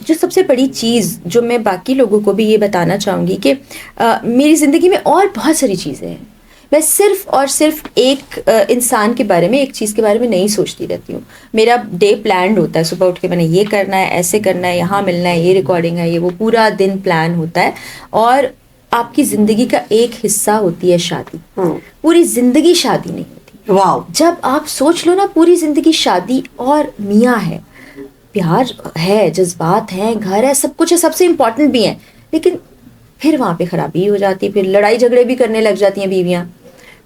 Speaker 1: جو سب سے بڑی چیز جو میں باقی لوگوں کو بھی یہ بتانا چاہوں گی کہ میری زندگی میں اور بہت ساری چیزیں ہیں. میں صرف اور صرف ایک انسان کے بارے میں, ایک چیز کے بارے میں نہیں سوچتی رہتی ہوں. میرا ڈے پلانڈ ہوتا ہے, صبح اٹھ کے میں نے یہ کرنا ہے, ایسے کرنا ہے, یہاں ملنا ہے, یہ ریکارڈنگ ہے, یہ وہ, پورا دن پلان ہوتا ہے. اور آپ کی زندگی کا ایک حصہ ہوتی ہے شادی, پوری زندگی شادی نہیں ہوتی.
Speaker 2: واو.
Speaker 1: جب آپ سوچ لو نا, پوری زندگی شادی اور میاں ہے, پیار ہے, جذبات ہیں, گھر ہے, سب کچھ ہے, سب سے امپورٹنٹ بھی ہیں, لیکن پھر وہاں پہ خرابی ہو جاتی ہے, پھر لڑائی جھگڑے بھی کرنے لگ جاتی ہیں بیویاں,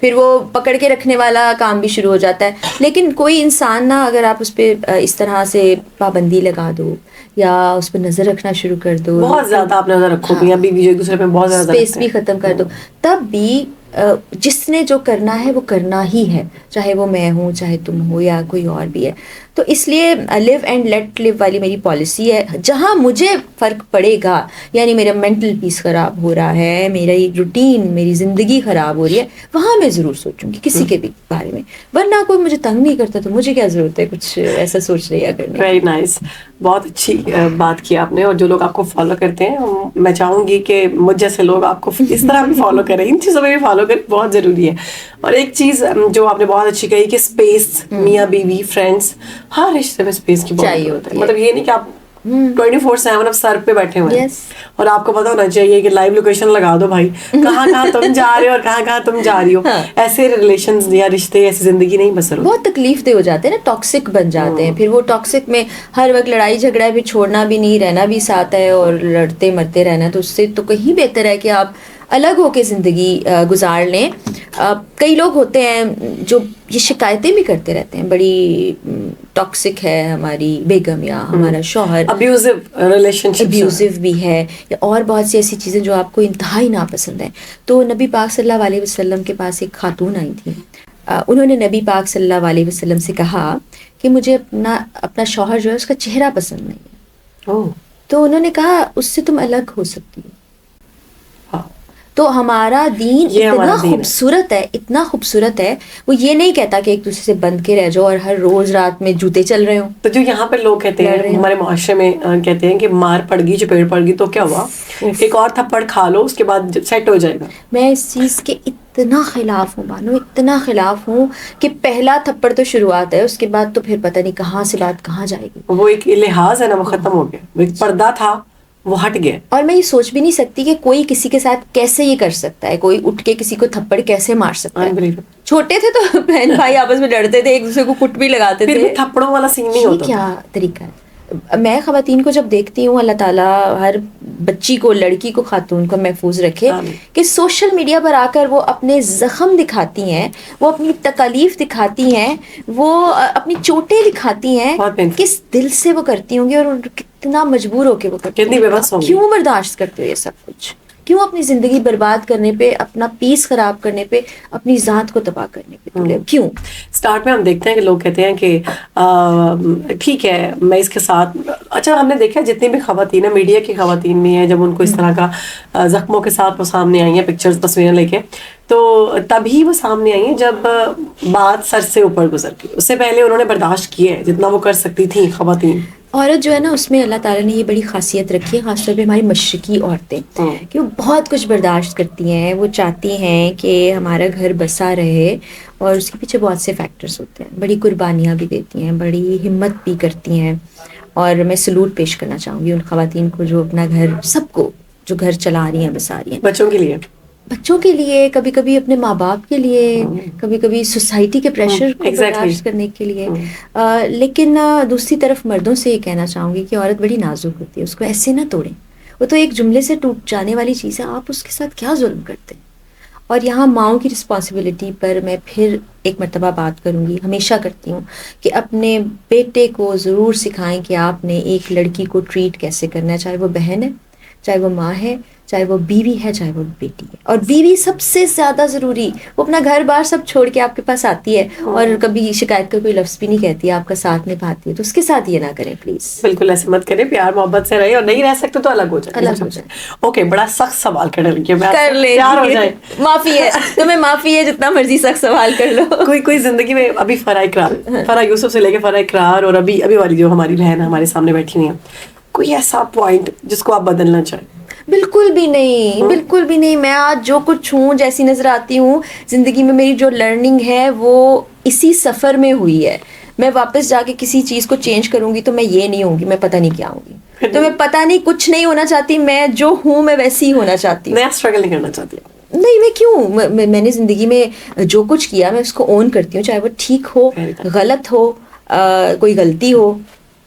Speaker 1: پھر وہ پکڑ کے رکھنے والا کام بھی شروع ہو جاتا ہے. لیکن کوئی انسان نا, اگر آپ اس پہ اس طرح سے پابندی لگا دو یا اس پہ نظر رکھنا شروع کر دو,
Speaker 2: بہت زیادہ آپ نظر رکھو گی, ابھی بھی ایک دوسرے پہ بہت زیادہ
Speaker 1: اسپیس بھی ختم کر دو, تب بھی جس نے جو کرنا ہے وہ کرنا ہی ہے, چاہے وہ میں ہوں, چاہے تم ہو, یا کوئی اور بھی ہے. تو اس لیے لیو اینڈ لیٹ لیو والی میری پالیسی ہے. جہاں مجھے فرق پڑے گا, یعنی میرا مینٹل پیس خراب ہو رہا ہے, میرا یہ روٹین, میری زندگی خراب ہو رہی ہے, وہاں میں ضرور سوچوں گی کسی کے بھی بارے میں. ورنہ کوئی مجھے تنگ نہیں کرتا تو مجھے کیا ضرورت ہے کچھ ایسا سوچ رہی ہے کرنے.
Speaker 2: ویری نائس, بہت اچھی بات کی آپ نے. اور جو لوگ آپ کو فالو کرتے ہیں, میں چاہوں گی کہ مجھ جیسے لوگ آپ کو اس طرح بھی فالو کریں, ان چیزوں میں بھی فالو کریں, بہت ضروری ہے. اور ایک چیز جو آپ نے بہت اچھی کہی کہ اسپیس, میاں بیوی, فرینڈس, ہر رشتے میں اسپیس کی بہت ضرورت ہے. مطلب یہ نہیں کہ آپ 24/7 اب سر پہ بیٹھے ہوئے ہیں, اور آپ کو پتا ہونا چاہیے کہ لائیو لوکیشن لگا دو بھائی, کہاں کہاں تم جا رہے ہو اور کہاں کہاں تم جا رہی ہو. ایسے ریلیشنز یا رشتے, ایسی زندگی نہیں بسر ہوتی.
Speaker 1: بہت تکلیف دہ ہو جاتے ہیں نا, ٹاکسک بن جاتے ہیں. پھر وہ ٹاکسک میں ہر وقت لڑائی جھگڑا بھی, چھوڑنا بھی نہیں, رہنا بھی ساتھ ہے, اور لڑتے مرتے رہنا. تو اس سے تو کہیں بہتر ہے کہ آپ الگ ہو کے زندگی گزار لیں. کئی لوگ ہوتے ہیں جو یہ شکایتیں بھی کرتے رہتے ہیں, بڑی ٹاکسک ہے ہماری بیگم یا ہمارا شوہر,
Speaker 2: ابیوزو ریلیشنشپ,
Speaker 1: ابیوزو بھی ہے, یا اور بہت سی ایسی چیزیں جو آپ کو انتہائی ناپسند ہیں. تو نبی پاک صلی اللہ علیہ وسلم کے پاس ایک خاتون آئی تھی. انہوں نے نبی پاک صلی اللہ علیہ وسلم سے کہا کہ مجھے اپنا شوہر جو ہے اس کا چہرہ پسند نہیں ہے. تو انہوں نے کہا اس سے تم الگ ہو سکتی ہو. تو ہمارا دین اتنا خوبصورت ہے, اتنا خوبصورت ہے, وہ یہ نہیں کہتا کہ ایک دوسرے سے بند کے رہ جاؤ اور ہر روز رات میں جوتے چل رہے ہوں.
Speaker 2: تو جو یہاں پہ لوگ کہتے ہیں, ہمارے معاشرے میں کہتے ہیں کہ مار پڑ گئی, چپیڑ پڑ گئی تو کیا ہوا, ایک اور تھپڑ کھا لو اس کے بعد سیٹ ہو جائے گا. میں
Speaker 1: اس چیز کے اتنا خلاف ہوں بانو, اتنا خلاف ہوں کہ پہلا تھپڑ تو شروعات ہے, اس کے بعد تو پھر پتہ نہیں کہاں سے بات کہاں جائے گی.
Speaker 2: وہ ایک لحاظ ہے نا, وہ ختم ہو گیا, ایک پردہ تھا وہ ہٹ گیا. اور
Speaker 1: میں یہ سوچ بھی نہیں سکتی کہ کوئی کسی کے ساتھ کیسے یہ کر سکتا ہے, کوئی اٹھ کے کسی کو تھپڑ کیسے مار سکتا ہے. چھوٹے تھے تو بہن بھائی آپس میں لڑتے تھے, ایک دوسرے کو کٹ بھی لگاتے تھے,
Speaker 2: پھر تھپڑوں والا سین نہیں ہوتا.
Speaker 1: کیا طریقہ ہے. میں خواتین کو جب دیکھتی ہوں, اللہ تعالیٰ ہر بچی کو, لڑکی کو, خاتون کو محفوظ رکھے, کہ سوشل میڈیا پر آ کر وہ اپنے زخم دکھاتی ہیں, وہ اپنی تکالیف دکھاتی ہیں, وہ اپنی چوٹیں دکھاتی ہیں, کس دل سے وہ کرتی ہوں گی, اور کتنا مجبور ہو کے وہ کرتی ہیں. کیوں برداشت کرتے ہو یہ سب کچھ, کیوں اپنی زندگی برباد کرنے پہ, اپنا پیس خراب کرنے پہ, اپنی ذات کو تباہ کرنے پہ کیوں.
Speaker 2: اسٹارٹ میں ہم دیکھتے ہیں کہ لوگ کہتے ہیں کہ ٹھیک ہے میں اس کے ساتھ, اچھا ہم نے دیکھا جتنی بھی خواتین ہیں, میڈیا کی خواتین بھی ہیں, جب ان کو اس طرح کا زخموں کے ساتھ وہ سامنے آئی ہیں, پکچرز تصویریں لے کے, تو تبھی وہ سامنے آئی ہیں جب بات سر سے اوپر گزر گئی. اس سے پہلے انہوں نے برداشت کیا ہے جتنا وہ کر سکتی تھیں خواتین.
Speaker 1: عورت جو ہے نا, اس میں اللہ تعالیٰ نے یہ بڑی خاصیت رکھی ہے, خاص طور پہ ہماری مشرقی عورتیں, کہ وہ بہت کچھ برداشت کرتی ہیں. وہ چاہتی ہیں کہ ہمارا گھر بسا رہے, اور اس کے پیچھے بہت سے فیکٹرز ہوتے ہیں. بڑی قربانیاں بھی دیتی ہیں, بڑی ہمت بھی کرتی ہیں, اور میں سلوٹ پیش کرنا چاہوں گی ان خواتین کو جو اپنا گھر، سب کو جو گھر چلا رہی ہیں، بسا رہی ہیں.
Speaker 2: بچوں کے لیے،
Speaker 1: بچوں کے لیے، کبھی کبھی اپنے ماں باپ کے لیے، کبھی کبھی سوسائٹی کے پریشر کو برداشت کرنے کے لیے. لیکن دوسری طرف مردوں سے یہ کہنا چاہوں گی کہ عورت بڑی نازک ہوتی ہے، اس کو ایسے نہ توڑیں. وہ تو ایک جملے سے ٹوٹ جانے والی چیز ہے، آپ اس کے ساتھ کیا ظلم کرتے ہیں. اور یہاں ماؤں کی رسپانسبلٹی پر میں پھر ایک مرتبہ بات کروں گی، ہمیشہ کرتی ہوں، کہ اپنے بیٹے کو ضرور سکھائیں کہ آپ نے ایک لڑکی کو ٹریٹ کیسے کرنا ہے، چاہے وہ بہن ہے، چاہے وہ ماں ہے، چاہے وہ بیوی ہے، چاہے وہ بیٹی ہے. اور بیوی سب سے زیادہ ضروری، وہ اپنا گھر بار سب چھوڑ کے آپ کے پاس آتی ہے اور کبھی شکایت کا کوئی لفظ بھی نہیں کہتی ہے، آپ کا ساتھ نبھاتی ہے، تو اس کے ساتھ یہ نہ کریں پلیز.
Speaker 2: بالکل ایسے مت کریں، پیار محبت سے رہے، اور نہیں رہ سکتے تو الگ ہو جائیں.
Speaker 1: الگ ہو جائیں.
Speaker 2: اوکے، بڑا سخت سوال کر لیں،
Speaker 1: کر لیں،
Speaker 2: پیار ہو جائے.
Speaker 1: معافی ہے تمہیں، معافی ہے، جتنا مرضی سخت سوال کر لو.
Speaker 2: کوئی زندگی میں ابھی فرح یوسف سے لے کے فرح اقرار اور ابھی والی جو ہماری بہن ہے ہمارے سامنے بیٹھی ہوئی ہیں، کوئی ایسا پوائنٹ جس کو آپ بدلنا چاہیں؟
Speaker 1: بالکل بھی نہیں، بالکل بھی نہیں. میں آج جو کچھ ہوں، جیسی نظر آتی ہوں زندگی میں، میری جو لرننگ ہے وہ اسی سفر میں ہوئی ہے. میں واپس جا کے کسی چیز کو چینج کروں گی تو میں یہ نہیں ہوں گی، میں پتہ نہیں کیا ہوں گی. تو میں پتہ نہیں کچھ نہیں ہونا چاہتی، میں جو ہوں میں ویسی ہی ہونا چاہتی ہوں.
Speaker 2: نیا اسٹرگل نہیں کرنا چاہتی؟
Speaker 1: نہیں، میں کیوں، میں نے زندگی میں جو کچھ کیا میں اس کو اون کرتی ہوں، چاہے وہ ٹھیک ہو، غلط ہو، کوئی غلطی ہو،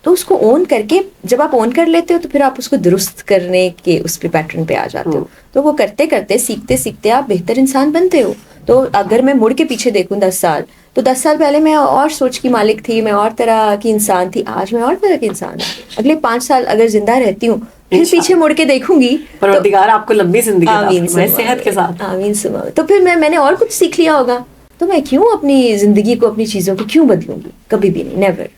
Speaker 1: تو اس کو اون کر کے جب آپ اون کر لیتے ہو تو پھر آپ اس کو درست کرنے کے اس پہ پیٹرن پہ آ جاتے ہو. تو وہ کرتے کرتے، سیکھتے سیکھتے آپ بہتر انسان بنتے ہو. تو اگر میں مڑ کے پیچھے دیکھوں 10 سال، تو 10 سال پہلے میں اور سوچ کی مالک تھی، میں اور طرح کی انسان تھی، آج میں اور طرح کی انسان ہوں. اگلے 5 سال اگر زندہ رہتی ہوں پھر پیچھے مڑ کے دیکھوں گی،
Speaker 2: پروردگار آپ کو لمبی زندگی
Speaker 1: آمین
Speaker 2: صحت کے ساتھ.
Speaker 1: آمین سما. تو پھر میں نے اور کچھ سیکھ لیا ہوگا، تو میں کیوں اپنی زندگی کو، اپنی چیزوں کو کیوں بدلوں گی؟ کبھی بھی نہیں، نیور.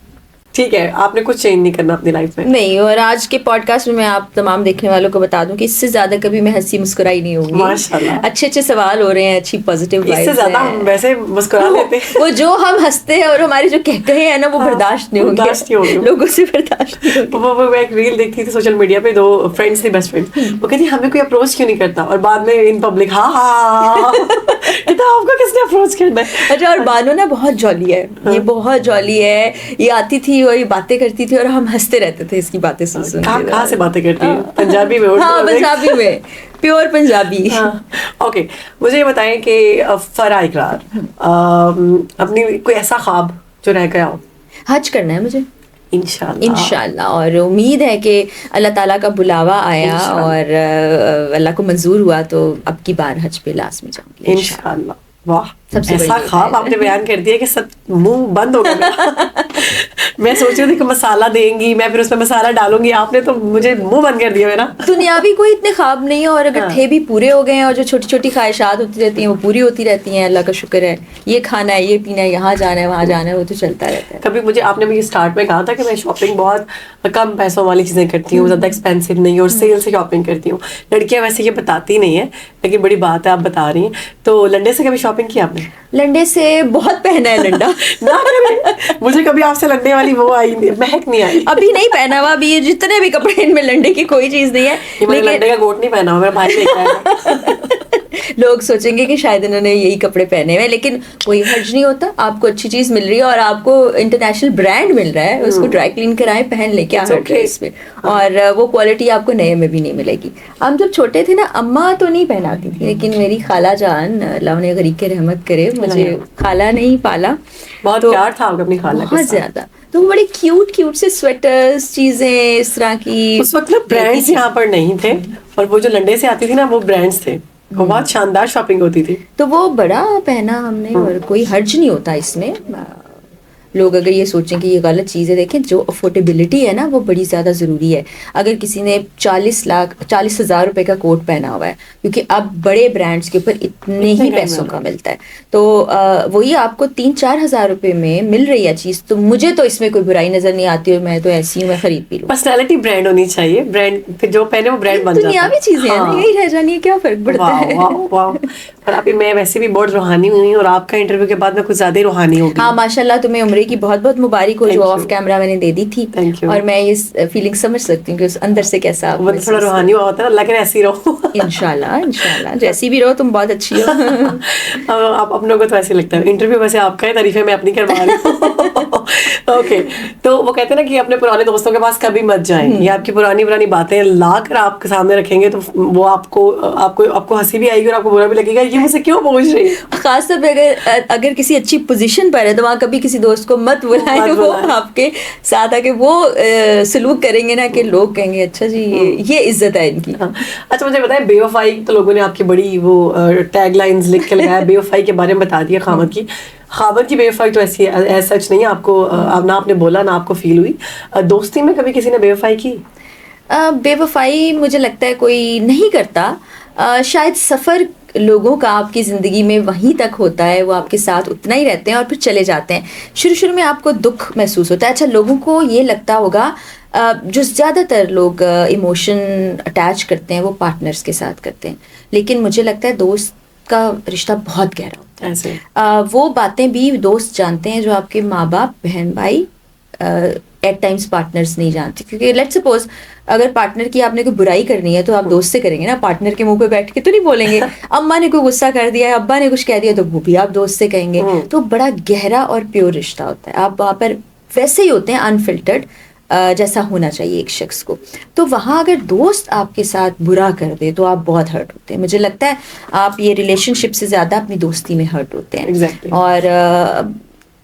Speaker 2: ٹھیک ہے، آپ نے کچھ چینج نہیں کرنا اپنی لائف میں. نہیں.
Speaker 1: اور آج کے پوڈ کاسٹ میں آپ تمام دیکھنے والوں کو بتا دوں کہ اس سے زیادہ کبھی میں ہنسی مسکرائی نہیں ہوں گی.
Speaker 2: ماشاءاللہ،
Speaker 1: اچھے سوال ہو رہے ہیں، اچھی پازیٹیو وائبس ہیں.
Speaker 2: اس سے زیادہ ہم ویسے مسکرا لیتے ہیں.
Speaker 1: وہ جو ہم ہنستے ہیں اور ہمارے جو کہتے ہیں نا، وہ برداشت نہیں ہوگی، لوگوں سے برداشت نہیں ہوگی.
Speaker 2: وہ میں ایک ریل دیکھتی تھی سوشل میڈیا پہ، 2 فرینڈس تھی، بیسٹ فرینڈ. وہ کہتی ہمیں کوئی اپروچ کیوں نہیں کرتا، اور بعد میں ان پبلک آپ کو کس نے اپروچ کرنا ہے.
Speaker 1: اچھا، اور بانو نا بہت جولی ہے، یہ بہت جولی ہے. یہ آتی تھی اور یہ باتیں کرتی تھی اور ہم ہنستے رہتے تھے اس کی باتیں سن سن کے.
Speaker 2: کہاں سے باتیں کرتی ہیں؟ پنجابی میں؟
Speaker 1: ہاں، پنجابی میں، پیور پنجابی.
Speaker 2: اوکے، مجھے یہ بتائیں کہ فرح اقرار اپنی کوئی ایسا خواب جو رہ گیا ہو؟
Speaker 1: حج کرنا ہے مجھے
Speaker 2: انشاءاللہ.
Speaker 1: اور امید ہے کہ اللہ تعالیٰ کا بلاوا آیا اور اللہ کو منظور ہوا تو اب کی بار حج پہ لازمی جاؤں گی
Speaker 2: انشاءاللہ. واہ، ایسا خواب آپ نے بیان کر دیا کہ سب منہ بند ہو گیا. میں سوچ رہی تھی کہ مسالہ دیں گی، میں پھر اس میں مسالہ ڈالوں گی، آپ نے تو مجھے منہ بند کر دیا میرا.
Speaker 1: دنیاوی کوئی اتنے خواب نہیں ہے، اور اگر تھے بھی پورے ہو گئے ہیں، اور جو چھوٹی چھوٹی خواہشات ہوتی رہتی ہیں وہ پوری ہوتی رہتی ہیں. اللہ کا شکر ہے، یہ کھانا ہے، یہ پینا ہے، یہاں جانا ہے، وہاں جانا ہے، وہ تو چلتا رہتا ہے.
Speaker 2: کبھی مجھے آپ نے مجھے اسٹارٹ میں کہا تھا کہ میں شاپنگ بہت کم پیسوں والی چیزیں کرتی ہوں، زیادہ ایکسپینسو نہیں، اور سیل سے شاپنگ کرتی ہوں. لڑکیاں ویسے یہ بتاتی نہیں ہیں، لیکن بڑی بات ہے آپ بتا رہی ہیں. تو لنڈے سے کبھی شاپنگ کی آپ نے؟
Speaker 1: لنڈے سے بہت پہنا ہے لنڈا.
Speaker 2: مجھے کبھی آپ سے لنڈے والی وہ آئی مہک نہیں آئی.
Speaker 1: ابھی نہیں پہنا ہوا، ابھی جتنے بھی کپڑے ان میں لنڈے کی کوئی چیز نہیں ہے.
Speaker 2: لنڈے کا کوٹ نہیں پہنا ہوا، میرا بھائی لے کے آیا.
Speaker 1: لوگ سوچیں گے کہ شاید انہوں نے یہی کپڑے پہنے ہوئے، لیکن کوئی حرج نہیں ہوتا. آپ کو اچھی چیز مل رہی ہے اور آپ کو انٹرنیشنل برانڈ مل رہا ہے، اس کو ڈرائی کلین کرائیں، پہن لیں، کیا حرج ہے اس میں. اور وہ کوالٹی آپ کو نئے میں بھی نہیں ملے گی. ہم جب چھوٹے تھے نا، اماں تو نہیں پہناتی تھی، لیکن میری خالہ جان، اللہ انہیں غریق کے رحمت کرے، مجھے خالہ نہیں پالا،
Speaker 2: بہت پیار تھا اپنی خالہ کے ساتھ،
Speaker 1: بہت زیادہ. تو بڑے کیوٹ سے سویٹرز، چیزیں اس طرح کی.
Speaker 2: اس وقت نا برانڈز یہاں پر نہیں تھے، اور وہ جو لنڈے سے آتی تھی نا وہ برانڈز تھے، وہ بہت شاندار شاپنگ ہوتی تھی.
Speaker 1: تو وہ بڑا پہنا ہم نے، اور کوئی حرج نہیں ہوتا اس میں. لوگ اگر یہ سوچیں کہ یہ غلط چیز ہے، دیکھیں جو افورڈیبلٹی ہے نا وہ بڑی زیادہ ضروری ہے. اگر کسی نے 40,000 روپے کا کوٹ پہنا ہوا ہے، کیونکہ اب بڑے برانڈس کے اوپر اتنے ہی پیسوں کا ملتا ہے، تو وہی آپ کو 3-4 ہزار روپے میں مل رہی ہے چیز، تو مجھے تو اس میں کوئی برائی نظر نہیں آتی، اور میں تو ایسی ہوں، میں خرید بھی لوں.
Speaker 2: پرسنالٹی برانڈ ہونی چاہیے، برانڈ پھر جو پہنے وہ برانڈ بن جاتا ہے.
Speaker 1: دنیاوی چیزیں ہیں نا، یہی رہ جانی ہے، کیا فرق پڑتا ہے.
Speaker 2: اور آپ میں ویسے بھی بہت روحانی ہوئی ہوں، اور آپ کا انٹرویو کے بعد میں کچھ زیادہ روحانی ہو گئی.
Speaker 1: ہاں ماشاءاللہ، تمہیں عمرے کی بہت بہت مبارک ہو، جو آف کیمرہ میں نے دے دی تھی. اور میں یہ فیلنگ سمجھ سکتی ہوں کہ اندر سے کیسا
Speaker 2: تھوڑا روحانی ہوا ہوتا ہے. اللہ کرے ایسی رہو.
Speaker 1: انشاءاللہ جیسی بھی رہو، تم بہت اچھی ہو.
Speaker 2: آپ اپنوں کو تو ایسے لگتا ہے. انٹرویو ویسے آپ کا ہے، تعریفیں میں اپنی کروا رہی ہوں. اوکے, تو وہ کہتے ہیں نا کہ اپنے پرانے دوستوں کے پاس کبھی مت جائیں, یہ آپ کی پرانی باتیں لا کر آپ کے سامنے رکھیں گے تو وہ آپ کو ہنسی بھی آئے گی اور آپ کو برا بھی لگے گا, یہ مجھ سے کیوں پوچھ رہی ہے.
Speaker 1: خاص طور پہ اگر کسی اچھی پوزیشن پر ہے تو وہاں کبھی کسی دوست کو مت بلائیں, وہ آپ کے ساتھ آ کے وہ سلوک کریں گے نا کہ لوگ کہیں گے اچھا جی یہ عزت ہے ان کی.
Speaker 2: اچھا مجھے بتائیں, بے وفائی تو لوگوں نے آپ کی بڑی وہ ٹیگ لائنز لکھ کے لگایا, بے وفائی کے بارے میں بتا دیا. خاوند کی بے وفائی تو ایسی سچ نہیں ہے, آپ کو نہ آپ نے بولا نہ آپ کو فیل ہوئی. دوستی میں کبھی کسی نے بے وفائی کی؟
Speaker 1: بے وفائی مجھے لگتا ہے کوئی نہیں کرتا, شاید سفر لوگوں کا آپ کی زندگی میں وہیں تک ہوتا ہے, وہ آپ کے ساتھ اتنا ہی رہتے ہیں اور پھر چلے جاتے ہیں. شروع میں آپ کو دکھ محسوس ہوتا ہے. اچھا لوگوں کو یہ لگتا ہوگا, جو زیادہ تر لوگ ایموشن اٹیچ کرتے ہیں وہ پارٹنرز کے ساتھ کرتے ہیں, لیکن مجھے لگتا ہے دوست کا رشتہ بہت گہرا ہوتا ہے.
Speaker 2: ایسے
Speaker 1: وہ باتیں بھی دوست جانتے ہیں جو آپ کے ماں باپ بہن بھائی ایٹ ٹائمس پارٹنرز نہیں جانتے. کیونکہ لیٹ سپوز اگر پارٹنر کی آپ نے کوئی برائی کرنی ہے تو آپ دوست سے کریں گے نا, پارٹنر کے منہ پہ بیٹھ کے تو نہیں بولیں گے. اماں نے کوئی غصہ کر دیا ہے, ابا نے کچھ کہہ دیا تو وہ بھی آپ دوست سے کہیں گے. تو بڑا گہرا اور پیور رشتہ ہوتا ہے. آپ وہاں پر ویسے ہی ہوتے ہیں انفلٹرڈ, جیسا ہونا چاہیے ایک شخص کو. تو وہاں اگر دوست آپ کے ساتھ برا کر دے تو آپ بہت ہرٹ ہوتے ہیں. مجھے لگتا ہے آپ یہ ریلیشن شپ سے زیادہ اپنی دوستی میں ہرٹ ہوتے ہیں.
Speaker 2: Exactly.
Speaker 1: اور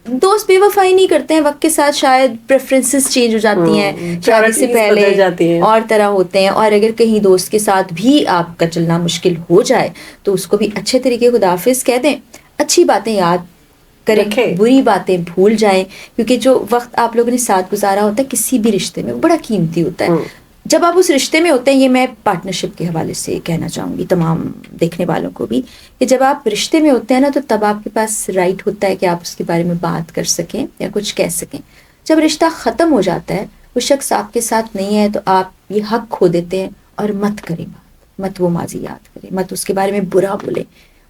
Speaker 1: دوست بے وفائی نہیں کرتے ہیں, وقت کے ساتھ شاید پریفرنسز چینج ہو جاتی ہیں, شادی سے پہلے اور طرح ہوتے ہیں. اور اگر کہیں دوست کے ساتھ بھی آپ کا چلنا مشکل ہو جائے تو اس کو بھی اچھے طریقے خدا حافظ کہہ دیں, اچھی باتیں یاد کریں, بری باتیں بھول جائیں. کیونکہ جو وقت آپ لوگوں نے ساتھ گزارا ہوتا ہے کسی بھی رشتے میں وہ بڑا قیمتی ہوتا ہے. جب آپ اس رشتے میں ہوتے ہیں, یہ میں پارٹنرشپ کے حوالے سے کہنا چاہوں گی تمام دیکھنے والوں کو بھی, کہ جب آپ رشتے میں ہوتے ہیں نا تو تب آپ کے پاس رائٹ ہوتا ہے کہ آپ اس کے بارے میں بات کر سکیں یا کچھ کہہ سکیں. جب رشتہ ختم ہو جاتا ہے, وہ شخص آپ کے ساتھ نہیں ہے, تو آپ یہ حق کھو دیتے ہیں. اور مت کریں بات, مت وہ ماضی یاد کریں, مت اس کے بارے میں برا بولیں.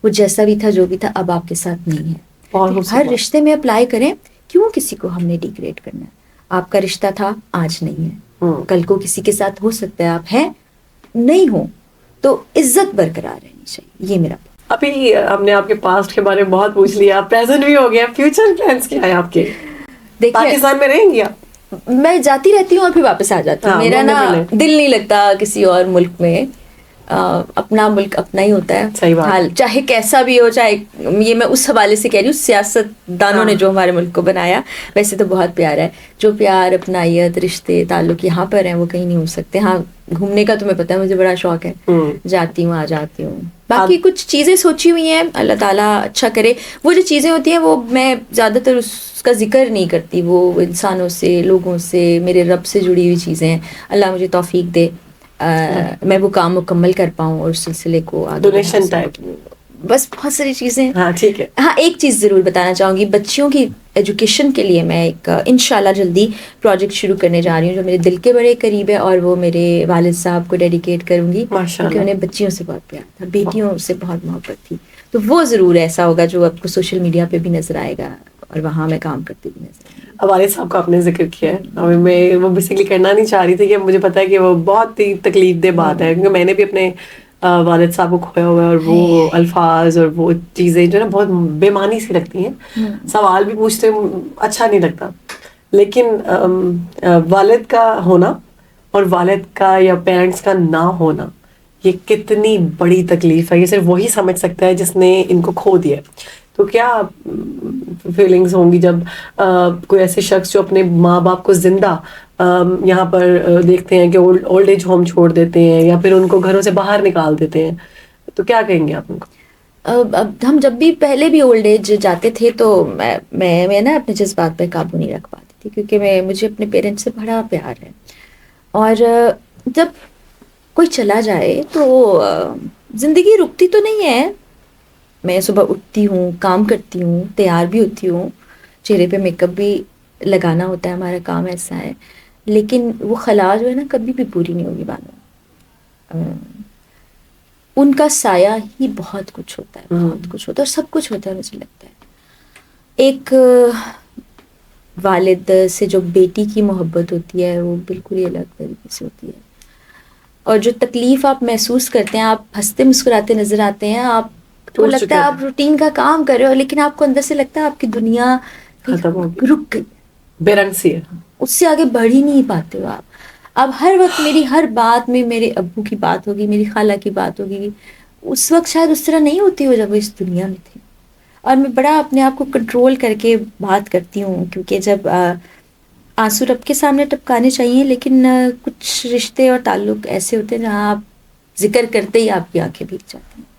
Speaker 1: وہ جیسا بھی تھا جو بھی تھا اب آپ کے ساتھ نہیں ہے. ہر رشتے میں اپلائی کریں, کیوں کسی کو ہم نے ڈیگریڈ کرنا ہے. آپ کا رشتہ تھا, آج نہیں ہے, کل کو کسی کے ساتھ ہو سکتا ہے, آپ ہیں نہیں ہو, تو عزت برقرار رہنی چاہیے. یہ میرا.
Speaker 2: ابھی ہم نے آپ کے پاسٹ کے بارے میں بہت پوچھ لیا, پریزنٹ بھی ہو گیا, فیوچر پلانس کیا ہے آپ کے؟ پاکستان میں رہیں گی آپ؟
Speaker 1: میں جاتی رہتی ہوں اور پھر واپس آ جاتی ہوں. میرا نا دل نہیں لگتا کسی اور ملک میں. اپنا ملک اپنا ہی ہوتا ہے, حال چاہے کیسا بھی ہو. چاہے یہ میں اس حوالے سے کہہ رہی ہوں, سیاست دانوں نے جو ہمارے ملک کو بنایا, ویسے تو بہت پیارا ہے. جو پیار, اپنائیت, رشتے تعلق یہاں پر ہیں وہ کہیں نہیں ہو سکتے. ہاں گھومنے کا تمہیں پتہ ہے مجھے بڑا شوق ہے, جاتی ہوں, آ جاتی ہوں. باقی کچھ چیزیں سوچی ہوئی ہیں, اللہ تعالیٰ اچھا کرے. وہ جو چیزیں ہوتی ہیں وہ میں زیادہ تر اس کا ذکر نہیں کرتی. وہ انسانوں سے, لوگوں سے, میرے رب سے جڑی ہوئی چیزیں ہیں. اللہ مجھے توفیق دے میں وہ کام مکمل کر پاؤں اور اس سلسلے کو
Speaker 2: ڈونیشن ٹائپ,
Speaker 1: بس بہت ساری چیزیں.
Speaker 2: ہاں ٹھیک ہے.
Speaker 1: ہاں ایک چیز ضرور بتانا چاہوں گی, بچیوں کی ایجوکیشن کے لیے میں ایک انشاءاللہ جلدی پروجیکٹ شروع کرنے جا رہی ہوں, جو میرے دل کے بڑے قریب ہے, اور وہ میرے والد صاحب کو ڈیڈیکیٹ کروں گی, کیونکہ انہیں بچیوں سے بہت پیار تھا, بیٹیوں سے بہت محبت تھی. تو وہ ضرور ایسا ہوگا جو آپ کو سوشل میڈیا پہ بھی نظر آئے گا, اور وہاں میں کام کرتی بھی نظر آئے گی.
Speaker 2: والد صاحب کا آپ نے ذکر کیا ہے, میں وہ بیسیکلی کرنا نہیں چاہ رہی تھی, کہ مجھے پتا ہے کہ وہ بہت ہی تکلیف دہ بات ہے, کیونکہ میں نے بھی اپنے والد صاحب کو کھویا ہوا ہے, اور وہ الفاظ اور وہ چیزیں جو ہے نا بہت بے معنی سی لگتی ہیں. سوال بھی پوچھتے اچھا نہیں لگتا, لیکن والد کا ہونا اور والد کا یا پیرنٹس کا نہ ہونا, یہ کتنی بڑی تکلیف ہے, یہ صرف وہی سمجھ سکتا ہے جس نے ان کو کھو دیا. تو کیا فیلنگز ہوں گی جب کوئی ایسے شخص جو اپنے ماں باپ کو زندہ یہاں پر دیکھتے ہیں کہ اولڈ ایج ہوم چھوڑ دیتے ہیں, یا پھر ان کو گھروں سے باہر نکال دیتے ہیں, تو کیا کہیں گے آپ ان کو؟
Speaker 1: اب ہم جب بھی پہلے بھی اولڈ ایج جاتے تھے تو میں نا اپنے جذبات پہ قابو نہیں رکھ پاتی تھی, کیونکہ مجھے اپنے پیرنٹس سے بڑا پیار ہے. اور جب کوئی چلا جائے تو زندگی رکتی تو نہیں ہے. میں صبح اٹھتی ہوں, کام کرتی ہوں, تیار بھی ہوتی ہوں, چہرے پہ میک اپ بھی لگانا ہوتا ہے, ہمارا کام ایسا ہے. لیکن وہ خلا جو ہے نا کبھی بھی پوری نہیں ہوگی بانو. ان کا سایہ ہی بہت کچھ ہوتا ہے, بہت کچھ ہوتا ہے, اور سب کچھ ہوتا ہے. مجھے لگتا ہے ایک والد سے جو بیٹی کی محبت ہوتی ہے وہ بالکل ہی الگ طریقے سے ہوتی ہے. اور جو تکلیف آپ محسوس کرتے ہیں, آپ ہنستے مسکراتے نظر آتے ہیں, آپ کو لگتا ہے آپ روٹین کا کام کر رہے ہو, لیکن آپ کو اندر سے لگتا ہے آپ کی دنیا رک گئی.
Speaker 2: بے رنگ سی ہے.
Speaker 1: اس سے آگے بڑھ ہی نہیں پاتے ہو آپ. اب ہر وقت میری ہر بات میں میرے ابو کی بات ہوگی, میری خالہ کی بات ہوگی. اس وقت شاید اس طرح نہیں ہوتی ہو جب وہ اس دنیا میں تھے. اور میں بڑا اپنے آپ کو کنٹرول کر کے بات کرتی ہوں, کیونکہ جب آنسو رب کے سامنے ٹپکانے چاہیے, لیکن کچھ رشتے اور تعلق ایسے ہوتے ہیں جہاں آپ ذکر کرتے ہی آپ کی آنکھیں بھیگ جاتی ہیں.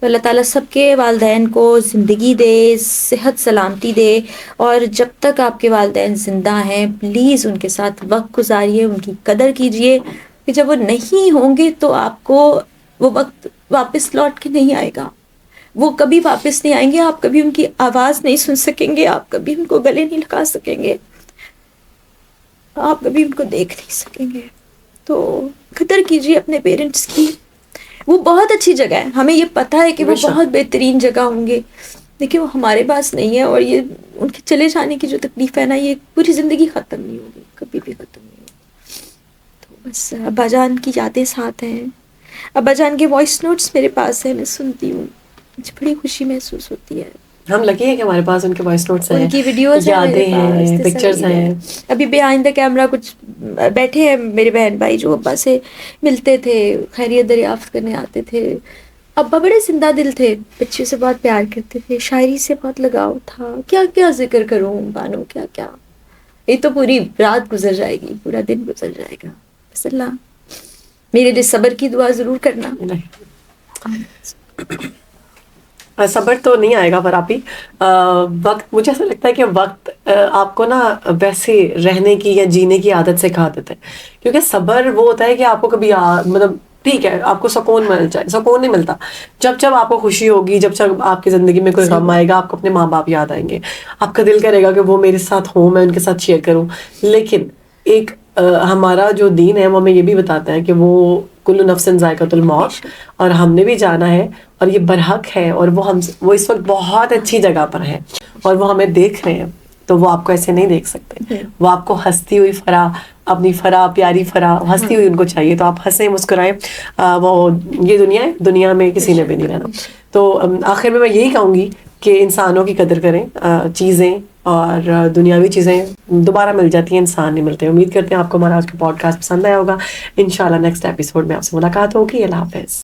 Speaker 1: تو اللہ تعالیٰ سب کے والدین کو زندگی دے, صحت سلامتی دے, اور جب تک آپ کے والدین زندہ ہیں پلیز ان کے ساتھ وقت گزاریے, ان کی قدر کیجیے, کہ جب وہ نہیں ہوں گے تو آپ کو وہ وقت واپس لوٹ کے نہیں آئے گا. وہ کبھی واپس نہیں آئیں گے, آپ کبھی ان کی آواز نہیں سن سکیں گے, آپ کبھی ان کو گلے نہیں لگا سکیں گے, آپ کبھی ان کو دیکھ نہیں سکیں گے. تو قدر کیجیے اپنے پیرنٹس کی. وہ بہت اچھی جگہ ہے, ہمیں یہ پتہ ہے کہ وہ بہت بہترین جگہ ہوں گے, لیکن وہ ہمارے پاس نہیں ہے. اور یہ ان کے چلے جانے کی جو تکلیف ہے نا, یہ پوری زندگی ختم نہیں ہوگی, کبھی بھی ختم نہیں ہوگی. تو بس ابا جان کی یادیں ساتھ ہیں, ابا جان کے وائس نوٹس میرے پاس ہیں, میں سنتی ہوں, مجھے بڑی خوشی محسوس ہوتی ہے.
Speaker 2: ہم لکی ہیں کہ ہمارے پاس ان کے وائس نوٹس ہیں,
Speaker 1: ان کی ویڈیوز ہیں,
Speaker 2: یادیں ہیں, پکچرز ہیں.
Speaker 1: ابھی بیہائنڈ دا کیمرہ کچھ بیٹھے ہیں میرے بہن بھائی جو ابا سے ملتے تھے, خیریت دریافت کرنے آتے تھے. ابا بڑے زندہ دل تھے, بچے سے بہت پیار کرتے تھے, شاعری سے بہت لگاؤ تھا. کیا کیا ذکر کروں بانو, کیا کیا, یہ تو پوری رات گزر جائے گی, پورا دن گزر جائے گا. بس اللہ میرے لیے صبر کی دعا ضرور کرنا.
Speaker 2: صبر تو نہیں آئے گا پر آپ ہی وقت, مجھے ایسا لگتا ہے کہ وقت آپ کو نا ویسے رہنے کی یا جینے کی عادت سکھا دیتا ہے. کیونکہ صبر وہ ہوتا ہے کہ آپ کو کبھی مطلب ٹھیک ہے آپ کو سکون مل جائے, سکون نہیں ملتا. جب آپ کو خوشی ہوگی, جب آپ کی زندگی میں کوئی غم آئے گا, آپ کو اپنے ماں باپ یاد آئیں گے, آپ کا دل کرے گا کہ وہ میرے ساتھ ہوں, میں ان کے ساتھ شیئر کروں. لیکن ایک ہمارا جو دین ہے وہ ہمیں یہ بھی بتاتا ہے کہ وہ کل نفس ذائقۃ الموت, اور ہم نے بھی جانا ہے, اور یہ برحق ہے, اور وہ اس وقت بہت اچھی جگہ پر ہے, اور وہ ہمیں دیکھ رہے ہیں. تو وہ آپ کو ایسے نہیں دیکھ سکتے, وہ آپ کو ہنستی ہوئی اپنی پیاری ہنستی ہوئی ان کو چاہیے. تو آپ ہنسیں مسکرائیں, وہ یہ دنیا ہے, دنیا میں کسی نے بھی نہیں رہنا. تو آخر میں یہی کہوں گی کہ انسانوں کی قدر کریں. چیزیں اور دنیاوی چیزیں دوبارہ مل جاتی ہیں, انسان نہیں ملتے. امید کرتے ہیں آپ کو ہمارا آج کا پوڈ کاسٹ پسند آیا ہوگا. انشاءاللہ نیکسٹ ایپیسوڈ میں آپ سے ملاقات ہوگی. اللہ حافظ.